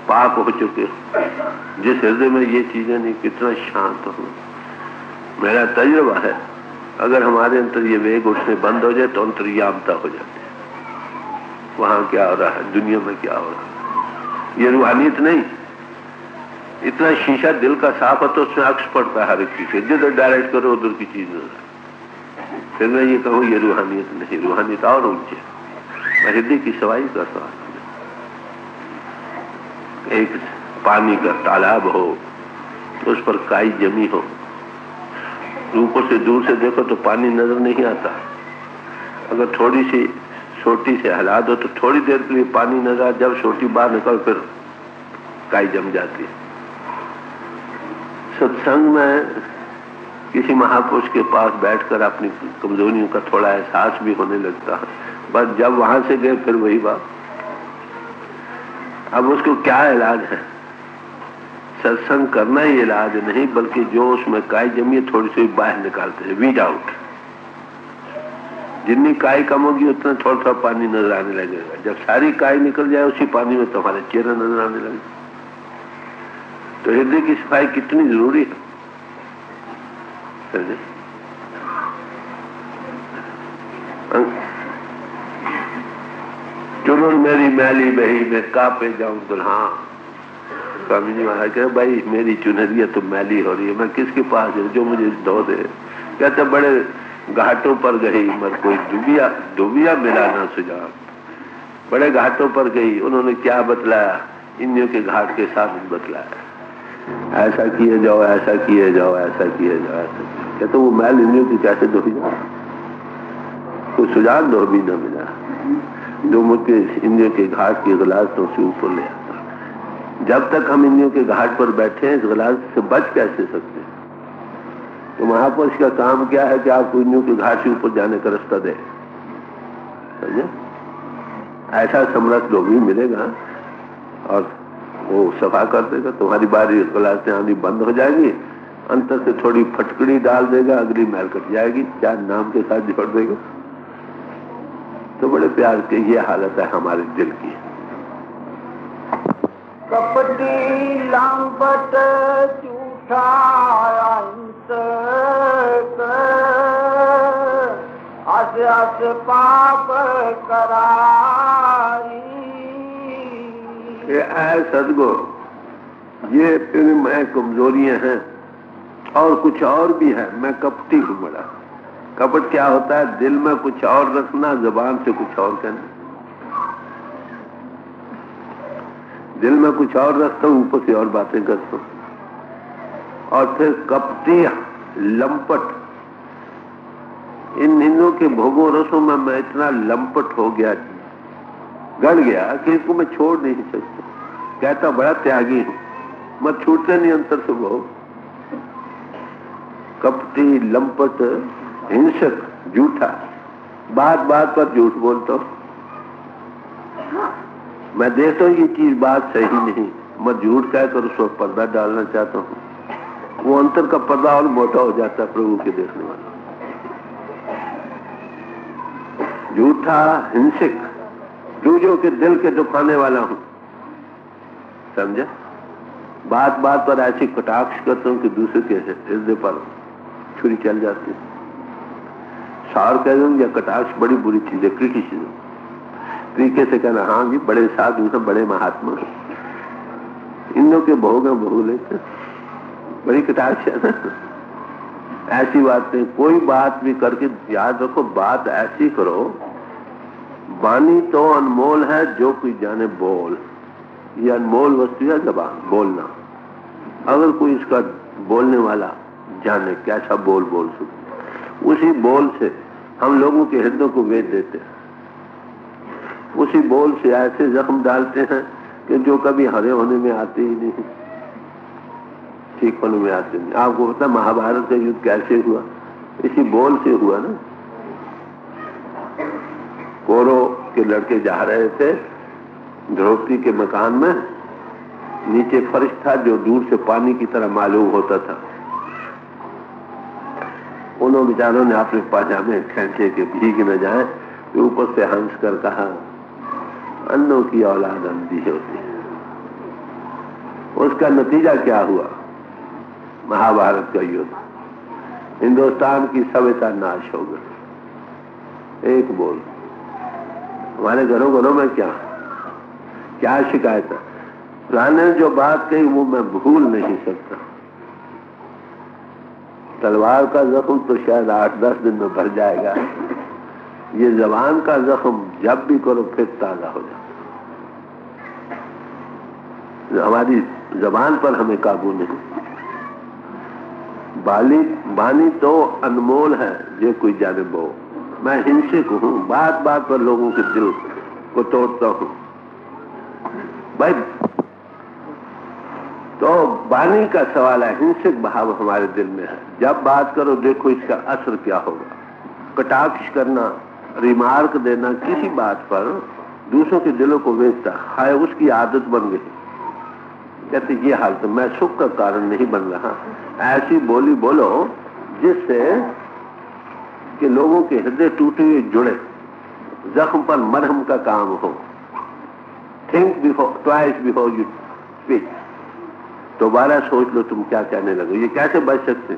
पाक हो चुके हो। जिस हृदय में ये चीजें नहीं, कितना शांत हो। मेरा तजुर्बा है, अगर हमारे अंदर ये वेग उठने बंद हो जाए तो अंतर्यामता हो जाती है। वहां क्या हो रहा है, दुनिया में क्या हो रहा है, ये रूहानियत नहीं। इतना शीशा दिल का साफ है तो उसमें अक्स पड़ता है हर एक चीज, जिधर डायरेक्ट करो उधर की चीज नजर। फिर मैं ये कहूँ ये रूहानियत नहीं, रूहानियत और ऊंचे। मैं हृदय की सफाई करता हूँ। एक पानी का तालाब हो, उस पर काई जमी हो, ऊपर से दूर से देखो तो पानी नजर नहीं आता। अगर थोड़ी सी छोटी से हिला दो तो थोड़ी देर के लिए पानी नजर आ, जब छोटी बाहर निकल फिर काई जम जाती है। सत्संग में किसी महापुरुष के पास बैठकर अपनी कमजोरियों का थोड़ा एहसास भी होने लगता है, बस जब वहां से गए फिर वही बात। अब उसको क्या इलाज है? सत्संग करना ही इलाज नहीं, बल्कि जो उसमें काई जमी है थोड़ी सी बाहर निकालते हैं, वीड आउट। जितनी काई कम होगी उतना थोड़ा थोड़ा पानी नजर आने लगेगा। जब सारी काई निकल जाए उसी पानी में तुम्हारे चेहरा नजर आने लगे। तो हृदय की सफाई कितनी जरूरी है। चुनर मेरी मैली बही में कापे जाऊं दुल्हा। स्वामी जी महाराज कहे भाई मेरी चुनरिया तो मैली हो रही है, मैं किसके पास जाऊं जो मुझे धो दे। कहते बड़े घाटों पर गई मर कोई डूबिया मिला ना सुझाव। बड़े घाटों पर गई, उन्होंने क्या बतलाया? इंद्रियों के घाट के साथ बतलाया, ऐसा किए जाओ, ऐसा किए जाओ, ऐसा किए जाओ, ऐसा। कहते वो मैल इंद्रियों की कैसे धोई जाओ? कोई सुझाव दो भी न मिला जो मुझे इंद्रियों के घाट की गिलासों से ऊपर ले आता। जब तक हम इंद्रियों के घाट पर बैठे हैं, इस गिलास से बच कैसे सकते हैं? तो महापुरुष का काम क्या है कि आपको इंद्रियों के घाट से ऊपर जाने का रास्ता दे। समझे? ऐसा समरथ लोग भी मिलेगा और वो सफा कर देगा। तुम्हारी बारी गिलास से आनी बंद हो जाएगी अंतर से थोड़ी फटकड़ी डाल देगा, अगली मैल कट जाएगी, क्या नाम के साथ जोड़ देगा। तो बड़े प्यार की ये हालत है हमारे दिल की। कपटी लंपट झूठा अंत अस अस पाप करारी। ये ऐ सदगुरु, ये फिर मैं कमजोरियां हैं और कुछ और भी है। मैं कपटी हूं बड़ा। कपट क्या होता है? दिल में कुछ और रखना, जुबान से कुछ और कहना। दिल में कुछ और रखता हूं, ऊपर से और बातें करता हूं। और फिर कपटी लंपट, इन निंदों के भोगों रसों में मैं इतना लंपट हो गया, गड़ गया कि इसको मैं छोड़ नहीं सकता। कहता बड़ा त्यागी हूं, मैं छूटते नहीं अंतर से भोग। कपटी लंपट हिंसक झूठा, बात बात पर झूठ बोलता हूं। मैं देखता हूं ये चीज बात सही नहीं, मैं झूठ कहकर उस पर पर्दा डालना चाहता हूं। वो अंतर का पर्दा और मोटा हो जाता है प्रभु के देखने वाला। झूठा हिंसक, दूसरों के दिल के दुखाने वाला हूं, समझा? बात बात पर ऐसी कटाक्ष करता हूं कि दूसरे के हृदय पर छुरी चल जाती है। सार कह दूं या कटाक्ष बड़ी बुरी चीज है, क्रिटिसिज्म। तरीके से कहना हाँ जी बड़े साधु हैं, बड़े महात्मा, इन लोग के भोग लेते, बड़ी कटाक्ष है ना। ऐसी बात नहीं, कोई बात भी करके याद रखो, बात ऐसी करो। वाणी तो अनमोल है, जो कोई जाने बोल। ये अनमोल वस्तु है जबान, बोलना। अगर कोई इसका बोलने वाला जाने कैसा बोल बोल सकते, उसी बोल से हम लोगों के हृदय को वेद देते हैं। उसी बोल से ऐसे जख्म डालते हैं कि जो कभी हरे होने में आते ही नहीं, ठीक होने में आते नहीं। आपको पता महाभारत का युद्ध कैसे हुआ? इसी बोल से हुआ ना। कौरव के लड़के जा रहे थे द्रौपदी के मकान में, नीचे फर्श था जो दूर से पानी की तरह मालूम होता था। उन्होंने बेचारों ने अपने पाजामे खींचे के भीग न जाए, तो ऊपर से हंस कर कहा अन्नों की औलाद अंधी होती है। उसका नतीजा क्या हुआ? महाभारत का युद्ध, हिंदुस्तान की सभ्यता नाश हो गई। एक बोल। हमारे घरों घरों में क्या शिकायत है? राने ने जो बात कही वो मैं भूल नहीं सकता। तलवार का जख्म तो शायद 8-10 दिन में भर जाएगा, ये जबान का जख्म जब भी करो फिर ताजा हो जाता। हमारी जबान पर हमें काबू नहीं। बानी तो अनमोल है, जो कोई जाने बो। मैं हिंसक हूं, बात बात पर लोगों के दिल को तोड़ता हूं भाई। तो बानी का सवाल है, हिंसक भाव हमारे दिल में है। जब बात करो देखो इसका असर क्या होगा। कटाक्ष करना, रिमार्क देना किसी बात पर दूसरों के दिलों को वेचता है, उसकी आदत बन गई। कहते ये हाल तो मैं सुख का कारण नहीं बन रहा। ऐसी बोली बोलो जिससे कि लोगों के हृदय टूटे हुए जुड़े, जख्म पर मरहम का काम हो। Think before twice before you speak. दोबारा सोच लो तुम क्या कहने लगे। ये कैसे बच सकते?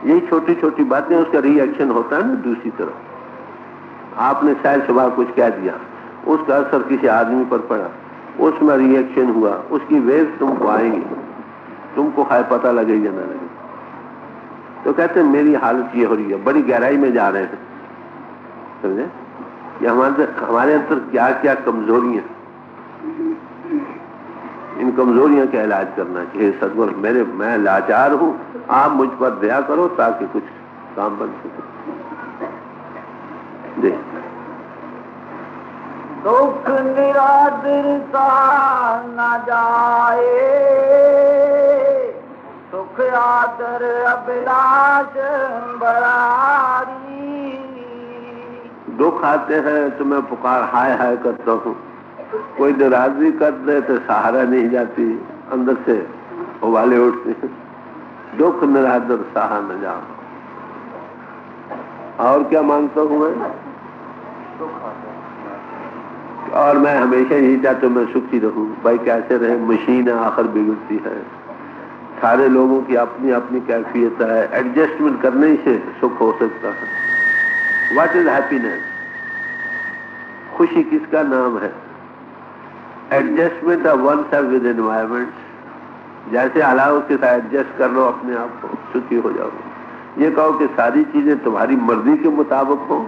यही छोटी छोटी बातें, उसका रिएक्शन होता है ना दूसरी तरफ। आपने शायद सुबह कुछ कह दिया, उसका असर किसी आदमी पर पड़ा, उसमें रिएक्शन हुआ, उसकी वेव तुमको आएंगी, तुमको हाय पता लगेगा ना लगे। तो कहते हैं मेरी हालत ये हो रही है, बड़ी गहराई में जा रहे हैं, समझे? ये हमारे अंदर क्या क्या कमजोरियां, इन कमजोरियों का इलाज करना चाहिए। सदगुरु मैं लाचार हूं, आप मुझ पर दया करो ताकि कुछ काम बन सके। देख दुख निरादरता न जाए, सुख आदर अभिलाष बरारी। दुख आते हैं तो मैं पुकार हाय हाय करता हूँ। कोई नाराजगी कर दे तो सहारा नहीं जाती, अंदर से उबाले उठते हैं। दुख निरादर सहा न जाओ। और क्या मांगता हूं मैं? और मैं हमेशा यही चाहता हूं मैं सुखी रहूं। भाई कैसे रहे, मशीन आखिर बिगड़ती है, सारे लोगों की अपनी अपनी कैफियत है, एडजस्टमेंट करने से सुख हो सकता है। What is happiness? खुशी किसका नाम है? Adjustment of one self with environment. जैसे हालात उसके साथ एडजस्ट कर लो अपने आप को, सुखी हो जाओ। ये कहो कि सारी चीजें तुम्हारी मर्जी के मुताबिक हो,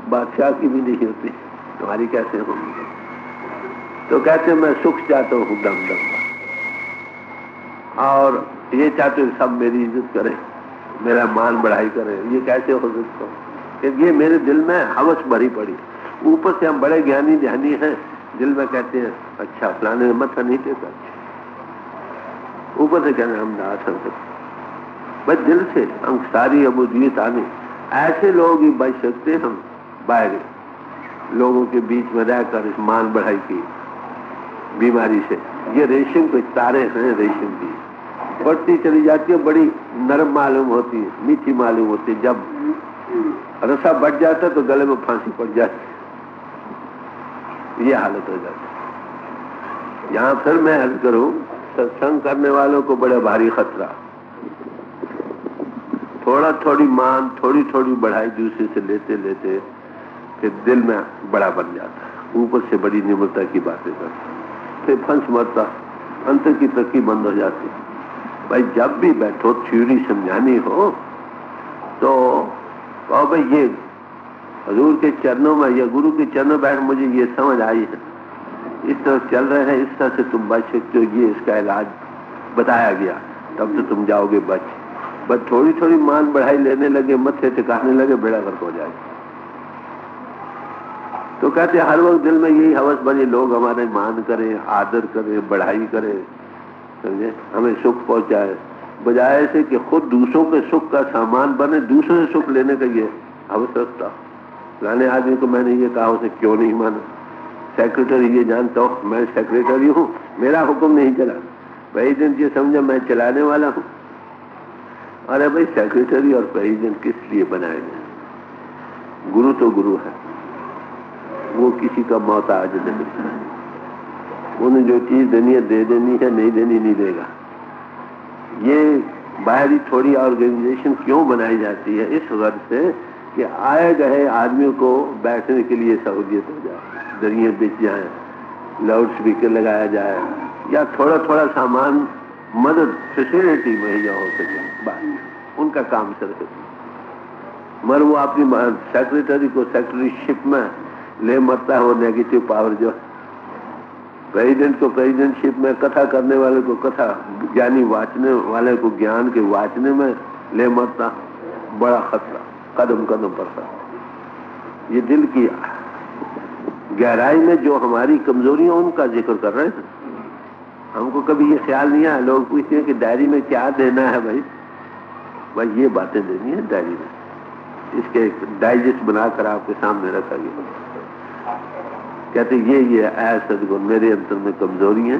बादशाह की भी नहीं होती, तुम्हारी कैसे होगी? तो कहते मैं सुख चाहता हूँ दम दम का, और ये चाहते हो सब मेरी इज्जत करें, मेरा मान बढ़ाई करें। ये कैसे हो सकता हो? क्योंकि ये मेरे दिल में हवस भरी पड़ी। ऊपर से हम बड़े ज्ञानी ध्यानी हैं, दिल में कहते हैं अच्छा फलाने ने मत्था नहीं टेका, ऊपर से कहते हैं हम ना सकते, बस दिल से हम सारी अबूदियत आने। ऐसे लोग ही बच सकते हम बाहर लोगों के बीच में रहकर इस मान बढ़ाई की बीमारी से। ये रेशम के तारे हैं, रेशम की बढ़ती चली जाती है, बड़ी नरम मालूम होती है, मीठी मालूम होती है। जब रसा बढ़ जाता है तो गले में फांसी पड़ जाती है, ये हालत हो जाती है। यहां फिर मैं अर्ज करूं, सत्संग करने वालों को बड़ा भारी खतरा। थोड़ा थोड़ी मान, थोड़ी थोड़ी बढ़ाई दूसरे से लेते लेते फिर दिल में बड़ा बन जाता है, ऊपर से बड़ी निम्रता की बातें करता, फिर फंस मरता, अंतर की तरक्की बंद हो जाती। भाई जब भी बैठो थ्योरी समझानी हो तो कहो भाई ये हजूर के चरणों में या गुरु के चरणों बैठ, मुझे ये समझ आई है, इस तरह चल रहे हैं, इस तरह से तुम बच सकते हो, ये इसका इलाज बताया गया, तब तो तुम जाओगे बच। बस थोड़ी थोड़ी मान बढ़ाई लेने लगे, मत्थे टिकाने लगे, बेड़ा गर्क हो जाएगा। तो कहते हर वक्त दिल में यही हवस बने, लोग हमारे मान करें, आदर करें, बढ़ाई करें, समझे, हमें सुख पहुंचाए, बजाय से कि खुद दूसरों के सुख का सामान बने, दूसरों से सुख लेने का ये हवस रखता। फलाने आदमी को मैंने ये कहा, उसे क्यों नहीं माना? सेक्रेटरी ये जानता हूं मैं सेक्रेटरी हूं, मेरा हुक्म नहीं चला, प्रेसिडेंट ये समझा मैं चलाने वाला हूं। अरे भाई सेक्रेटरी और प्रेसिडेंट किस लिए बनाए गए? गुरु तो गुरु है, वो किसी का मोहताज नहीं है, उन्हें जो चीज देनी है दे देनी है, नहीं देनी नहीं देगा। ये बाहरी थोड़ी ऑर्गेनाइजेशन क्यों बनाई जाती है? इस गर्ज से कि आए गए आदमियों को बैठने के लिए सहूलियत हो जाए, दरिये बिछ जाए, लाउड स्पीकर लगाया जाए, या थोड़ा थोड़ा सामान मदद फैसिलिटी मुहैया हो सके, बस उनका काम चल सके। मगर वो अपनी सेक्रेटरी को सेक्रेटरीशिप में ले मरता है, वो नेगेटिव पावर जो प्रेसिडेंट को प्रेसिडेंटशिप में, कथा करने वाले को कथा, ज्ञानी वाचने वाले को ज्ञान के वाचने में ले मरता, बड़ा खतरा कदम कदम पर। ये दिल की गहराई में जो हमारी कमजोरियां उनका जिक्र कर रहे हैं। हमको कभी ये ख्याल नहीं आया, लोग पूछते हैं कि डायरी में क्या देना है? भाई ये बातें देनी है डायरी में, इसके एक डाइजेस्ट बनाकर आपके सामने रखा गया। कहते ये सदगुण मेरे अंतर में कमजोरी है,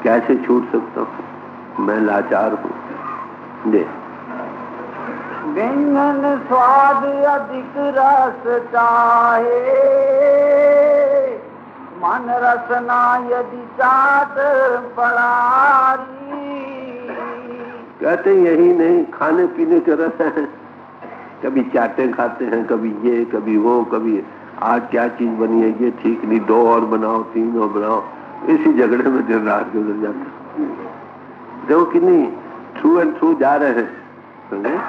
कैसे छूट सकता हूँ? मैं लाचार हूँ। दे व्यंजन स्वाद अधिक रस चाहे, मन रसना यदि चाट पड़ारी। कहते यही नहीं, खाने पीने के रस हैं, कभी चाटे खाते हैं, कभी ये कभी वो, कभी आज क्या चीज बनी है, ये ठीक नहीं, 2 और बनाओ, 3 और बनाओ, इसी झगड़े में दिन रात गुजर जाता। देखो कितनी थ्रू एंड थ्रू जा रहे हैं, समझे?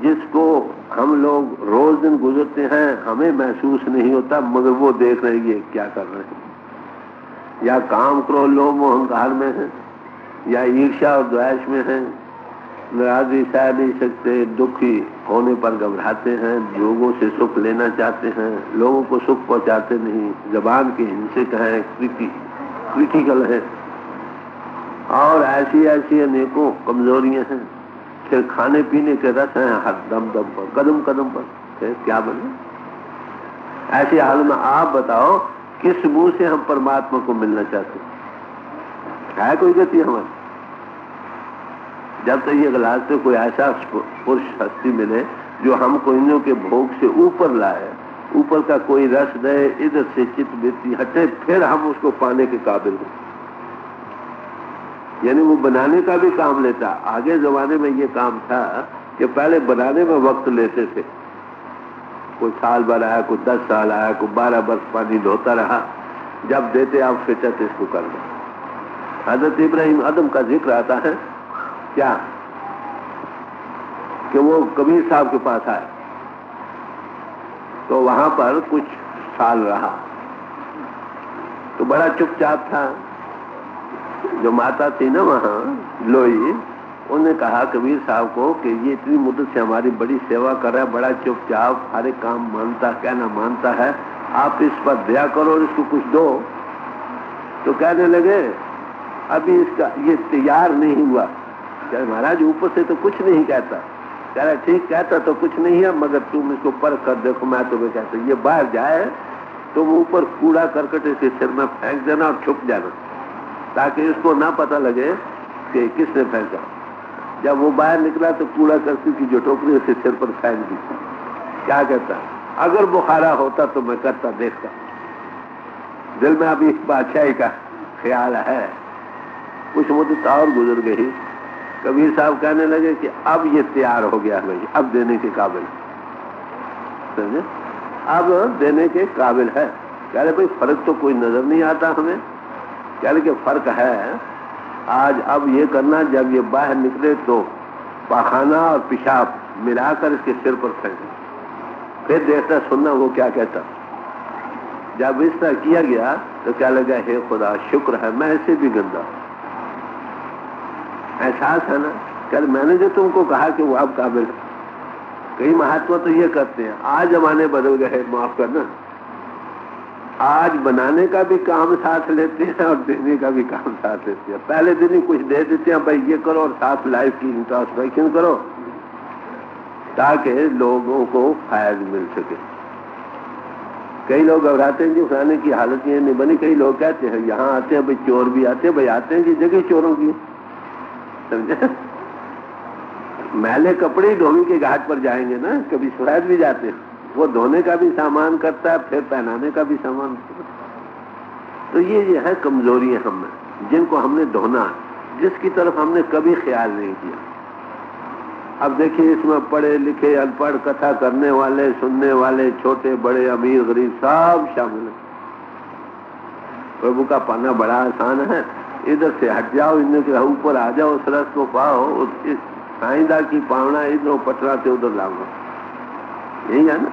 जिसको हम लोग रोज दिन गुजरते हैं, हमें महसूस नहीं होता, मगर वो देख रहे हैं क्या कर रहे हैं। या काम क्रोध लोभ मोह अहंकार में है, या ईर्ष्या और द्वेष में है, नाराजगी सह नहीं सकते, दुखी होने पर घबराते हैं, लोगों से सुख लेना चाहते हैं, लोगों को सुख पहुंचाते नहीं, जबान के हिंसक हैं, क्रिटिकल है, और ऐसी ऐसी अनेकों कमजोरियां हैं। फिर खाने पीने के रस हैं हर दम दम पर, कदम कदम पर, फिर क्या बने? ऐसे हाल में आप बताओ किस मुंह से हम परमात्मा को मिलना चाहते हैं? है कोई गति हमारी? जब तक ये गिलास से कोई ऐसा पुरुष हस्ती मिले जो हमको इंद्रियों के भोग से ऊपर लाए, ऊपर का कोई रस दे, इधर से चित्त वृत्ति हटे, फिर हम उसको पाने के काबिल हो। यानी वो बनाने का भी काम लेता। आगे जमाने में ये काम था कि पहले बनाने में वक्त लेते थे, कोई साल भर आया, कोई 10 साल आया, कोई 12 वर्ष पानी धोता रहा, जब देते आप फिटत इसको कर दो। हजरत इब्राहिम आदम का जिक्र आता है क्या कि वो कबीर साहब के पास आए तो वहां पर कुछ साल रहा, तो बड़ा चुपचाप था। जो माता थी ना वहां लोई, उन्होंने कहा कबीर साहब को कि ये इतनी मुद्दत से हमारी बड़ी सेवा कर रहा है, बड़ा चुपचाप हर एक काम मानता, कहना मानता है, आप इस पर दया करो और इसको कुछ दो। तो कहने लगे अभी इसका ये तैयार नहीं हुआ। क्या महाराज ऊपर से तो कुछ नहीं कहता। कह रहा ठीक कहता तो कुछ नहीं है, मगर तुम इसको परख कर देखो, मैं तुम्हें कहता ये बाहर जाए तुम ऊपर कूड़ा करकट इसके सिर में फेंक देना और छुप जाना, ताकि इसको ना पता लगे कि किसने फेंका। जब वो बाहर निकला तो कूड़ा करकट की जो टोकरी उसके सिर पर फेंक दी। क्या कहता अगर बुखारा होता तो मैं करता देखता। दिल में अभी बादशाही का ख्याल है। कुछ मुद्दत और गुजर गई, कबीर साहब कहने लगे कि अब ये तैयार हो गया भाई, अब देने के काबिल, समझे, अब देने के काबिल है। कह रहे भाई फर्क तो कोई नजर नहीं आता हमें। कह रहे कि फर्क है, आज अब ये करना जब ये बाहर निकले तो पाखाना और पेशाब मिलाकर इसके सिर पर फेंके, फिर देखता सुनना वो क्या कहता। जब इस तरह किया गया तो क्या लगा, हे खुदा शुक्र है मैं ऐसे भी गंदा। एहसास है ना, कल मैंने जो तुमको कहा कि वो अब काबिल है। कई महात्मा तो ये करते हैं, आज जमाने बदल गए, माफ करना, आज बनाने का भी काम साथ लेते हैं और देने का भी काम साथ लेते हैं। पहले दिन ही कुछ दे देते हैं, भाई ये करो और साथ लाइफ की इंट्रोस्पेक्शन करो, ताकि लोगों को फायदा मिल सके। कई लोग घबराते हैं जी फलाने की हालत ये नहीं बनी। कई लोग कहते हैं यहाँ आते हैं भाई चोर भी आते हैं, भाई आते हैं कि जगह चोरों की, समझे। मैले कपड़े धोबी के घाट पर जाएंगे ना, कभी सुराज भी जाते हैं, वो धोने का भी सामान करता है, फिर पहनाने का भी सामान करता है। तो ये है कमजोरियां हम में, जिनको हमने धोना, जिसकी तरफ हमने कभी ख्याल नहीं किया। अब देखिए इसमें पढ़े लिखे अनपढ़ कथा करने वाले, सुनने वाले, छोटे बड़े अमीर गरीब सब शामिल है। प्रभु का पाना बड़ा आसान है। इधर से हट जाओ, इधर के ऊपर आ जाओ, उस रस को पाओ, साईदा की पावना इधर पटरा से उधर लाऊंगा, यही है ना।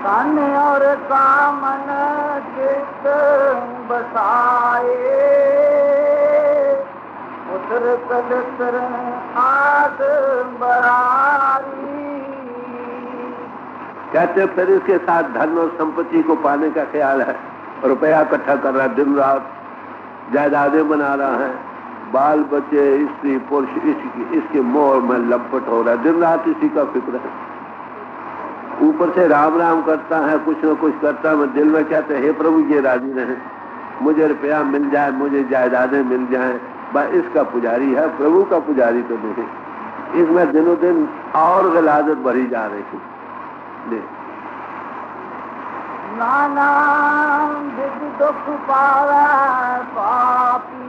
कान और कामन चित बसाए, उतर कदर आस बरारी। कहते फिर इसके साथ धन और संपत्ति को पाने का ख्याल है, रुपया इकट्ठा कर रहा है, दिन रात जायदादें बना रहा है, बाल बच्चे स्त्री पुरुष इसके मोह में लपट हो रहा है, दिन रात इसी का फिक्र है। ऊपर से राम राम करता है, कुछ न कुछ करता है, दिल में कहते हैं हे प्रभु ये राजी रहे, मुझे रुपया मिल जाए, मुझे जायदादें मिल जाए, बस इसका पुजारी है, प्रभु का पुजारी तो नहीं। इसमें दिनों दिन और गलाजत बढ़ी जा रही है। नाना दुख पावा पापी,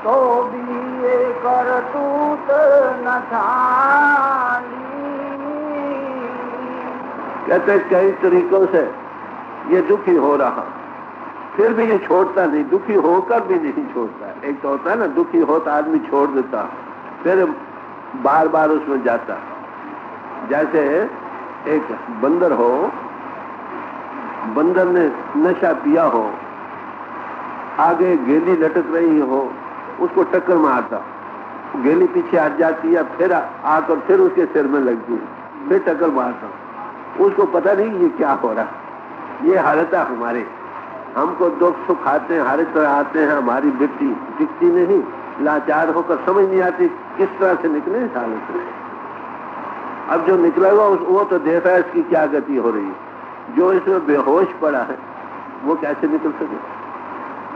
तो भी ये करतूत न ठानी। कहते कई तरीकों से ये दुखी हो रहा, फिर भी ये छोड़ता नहीं, दुखी होकर भी नहीं छोड़ता। एक तो होता है ना दुखी होता आदमी छोड़ देता, फिर बार बार उसमें जाता। जैसे एक बंदर हो, बंदर ने नशा पिया हो, आगे गेली लटक रही हो, उसको टक्कर मारता, गेली पीछे हट जाती है, फिर आकर फिर उसके सिर में लगती है, फिर टक्कर मारता, उसको पता नहीं ये क्या हो रहा। ये हालत है हमारे, हमको दुख सुख आते हैं, हर तरह आते हैं, हमारी वृत्ति दिखती नहीं, लाचार होकर समझ नहीं आती किस तरह से निकले इस हालत से। अब जो निकलेगा वो तो देख रहा है इसकी क्या गति हो रही है, जो इसमें बेहोश पड़ा है वो कैसे निकल सके।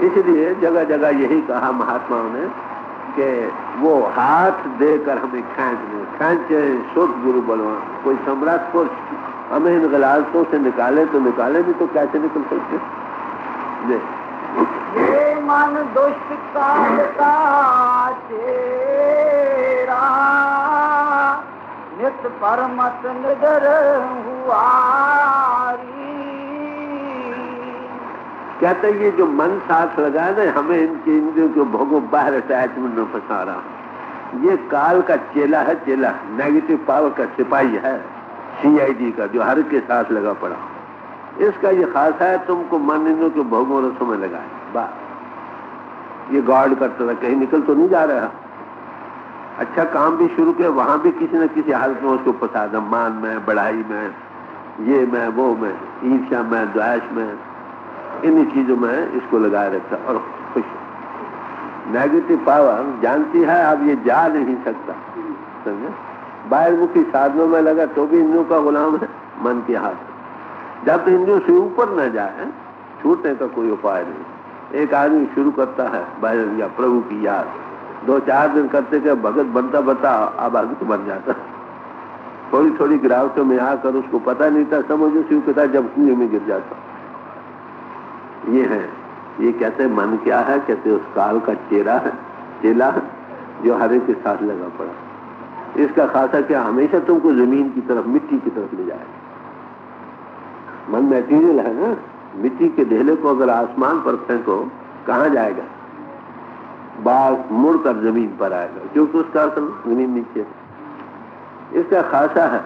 इसलिए जगह जगह यही कहा महात्माओं ने कि वो हाथ देकर हमें खींचे शुद्ध गुरु बलवान। कोई सम्राट पुरुष हमें इन गलाजतों से निकाले तो निकाले, नहीं तो कैसे निकल सकते। ये मन दुष्ट काल का चेरा नित परमत निडर हुआरी। कहते ये जो मन साथ लगा है ना, हमें इनके इंद्रियों के भोगों बाहर अटैचमेंट में फंसा रहा। ये काल का चेला है, चेला नेगेटिव पावर का सिपाही है, CID का, जो हर के साथ लगा पड़ा। इसका ये खास है तुमको मन इंद्रियों के भोगों रसों में लगाए। बात ये गार्ड करता था, कहीं निकल तो नहीं जा रहा। अच्छा काम भी शुरू किया, वहां भी किसी न किसी हालत में उसको फंसा था, मान में, बढ़ाई में, ये में, वो में, ईर्ष्या में, द्वेष में, इन्हीं चीजों में इसको लगाए रखता और खुश। नेगेटिव पावर जानती है अब ये जा नहीं सकता, समझे। बाहरमुखी साधनों में लगा तो भी इंद्रियों का गुलाम है, मन के हाथ। जब तो इंद्रियों से ऊपर न जाए छूटने का कोई उपाय नहीं। एक आदमी शुरू करता है बाहर या प्रभु की याद, 2-4 दिन करते के भगत बनता अब भगत बन जाता। थोड़ी थोड़ी गिरावटों में आकर उसको पता नहीं था, समझो शुरू करता जब कुएं में गिर जाता। ये है, ये कहते मन क्या है, कहते उस काल का चेला है जो हरे के साथ लगा पड़ा। इसका खासा क्या, हमेशा तुमको जमीन की तरफ, मिट्टी की तरफ ले जाएगा। मन मैटीरियल है ना, मिट्टी के ढेले को अगर आसमान पर फेंको कहाँ जाएगा, बाल मुड़कर जमीन पर आएगा, क्योंकि उसका असल जमीन नीचे। इसका खासा है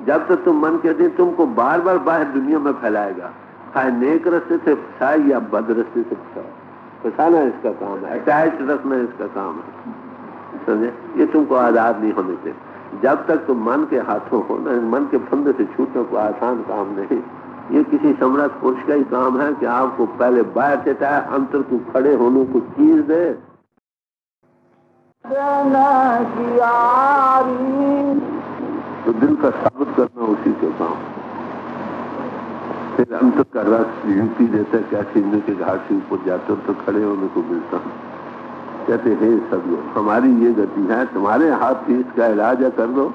जब तक तुम मन कहते तुमको बार बार बाहर दुनिया में फैलाएगा, चाहे नेक रस्ते से फंसाए या बद रस्ते से फंसाना इसका काम है, अटैच रखना इसका काम है, समझे। ये तुमको आजाद नहीं होने देते। जब तक तुम मन के हाथों हो ना, मन के फंदे से छूटने को आसान काम नहीं। ये किसी सम्राट पुरुष का ही काम है कि आपको पहले बाहर से चाहे अंतर को खड़े होने को चीज दे। तो दिल का साबित करना उसी के काम। फिर अंतर का रस युक्ति देता है, कैसे इंद्र के घाट से ऊपर जाते तो खड़े होने को मिलता। कहते हे सदगुरु, हमारी ये गति है, तुम्हारे हाथ से इसका इलाज है, कर दो।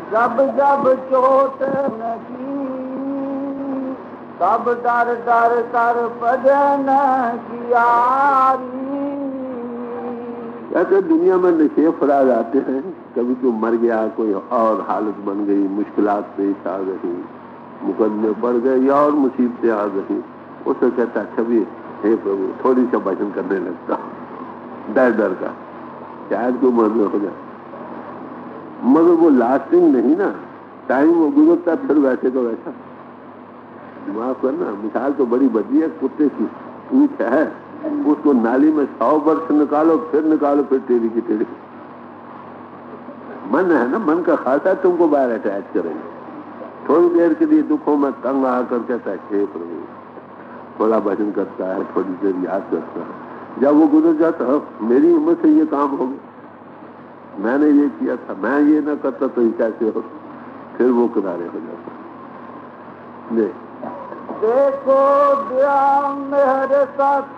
जब जब चोट लगी तब डर डर कर भजन कियारी। कहते दुनिया में नशे फराज आते हैं, कभी तो मर गया, कोई और हालत बन गई, मुश्किलात पेश आ गई, मुकदमे पड़ गए या और मुसीबतें आ गई। उसे कहता अच्छा भी हे प्रभु थोड़ी सा भजन करने लगता, डर डर का, शायद कोई मदद हो जाए। मगर वो लास्टिंग नहीं ना, टाइम वो गुजरता फिर वैसे का वैसा। माफ करना, मिसाल तो बड़ी बदी है, कुत्ते की पूंछ है, उसको नाली में 100 वर्ष निकालो फिर टेढ़ी की टेढ़ी। मन है ना, मन का खासा तुमको बाहर अटैच करेंगे। थोड़ी देर के लिए दुखों में तंग आकर कहता है हे प्रभु, थोड़ा भजन करता है, थोड़ी देर याद करता है। जब वो गुजर जाता है, मेरी उम्र से ये काम हो गया, मैंने ये किया था, मैं ये ना करता तो ये कैसे हो, फिर वो किनारे हो जाता। देखो दिया मेरे साथ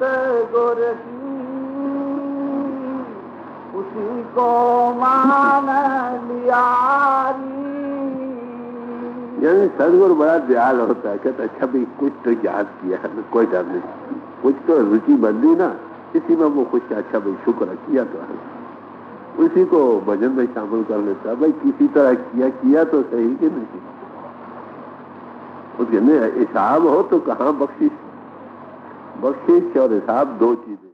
गुर की, उसी को मान लिया। यानी सदगुरु बड़ा दयाल होता है, कहता अच्छा भाई कुछ तो याद किया है, कोई डर नहीं, कुछ तो रुचि बंदी ना, इसी में वो खुश, अच्छा भाई शुक्र किया तो है, उसी को भजन में शामिल कर लेता। भाई किसी तरह किया तो सही कि नहीं। उसके हिसाब हो तो कहाँ बख्शिश और हिसाब दो चीजें।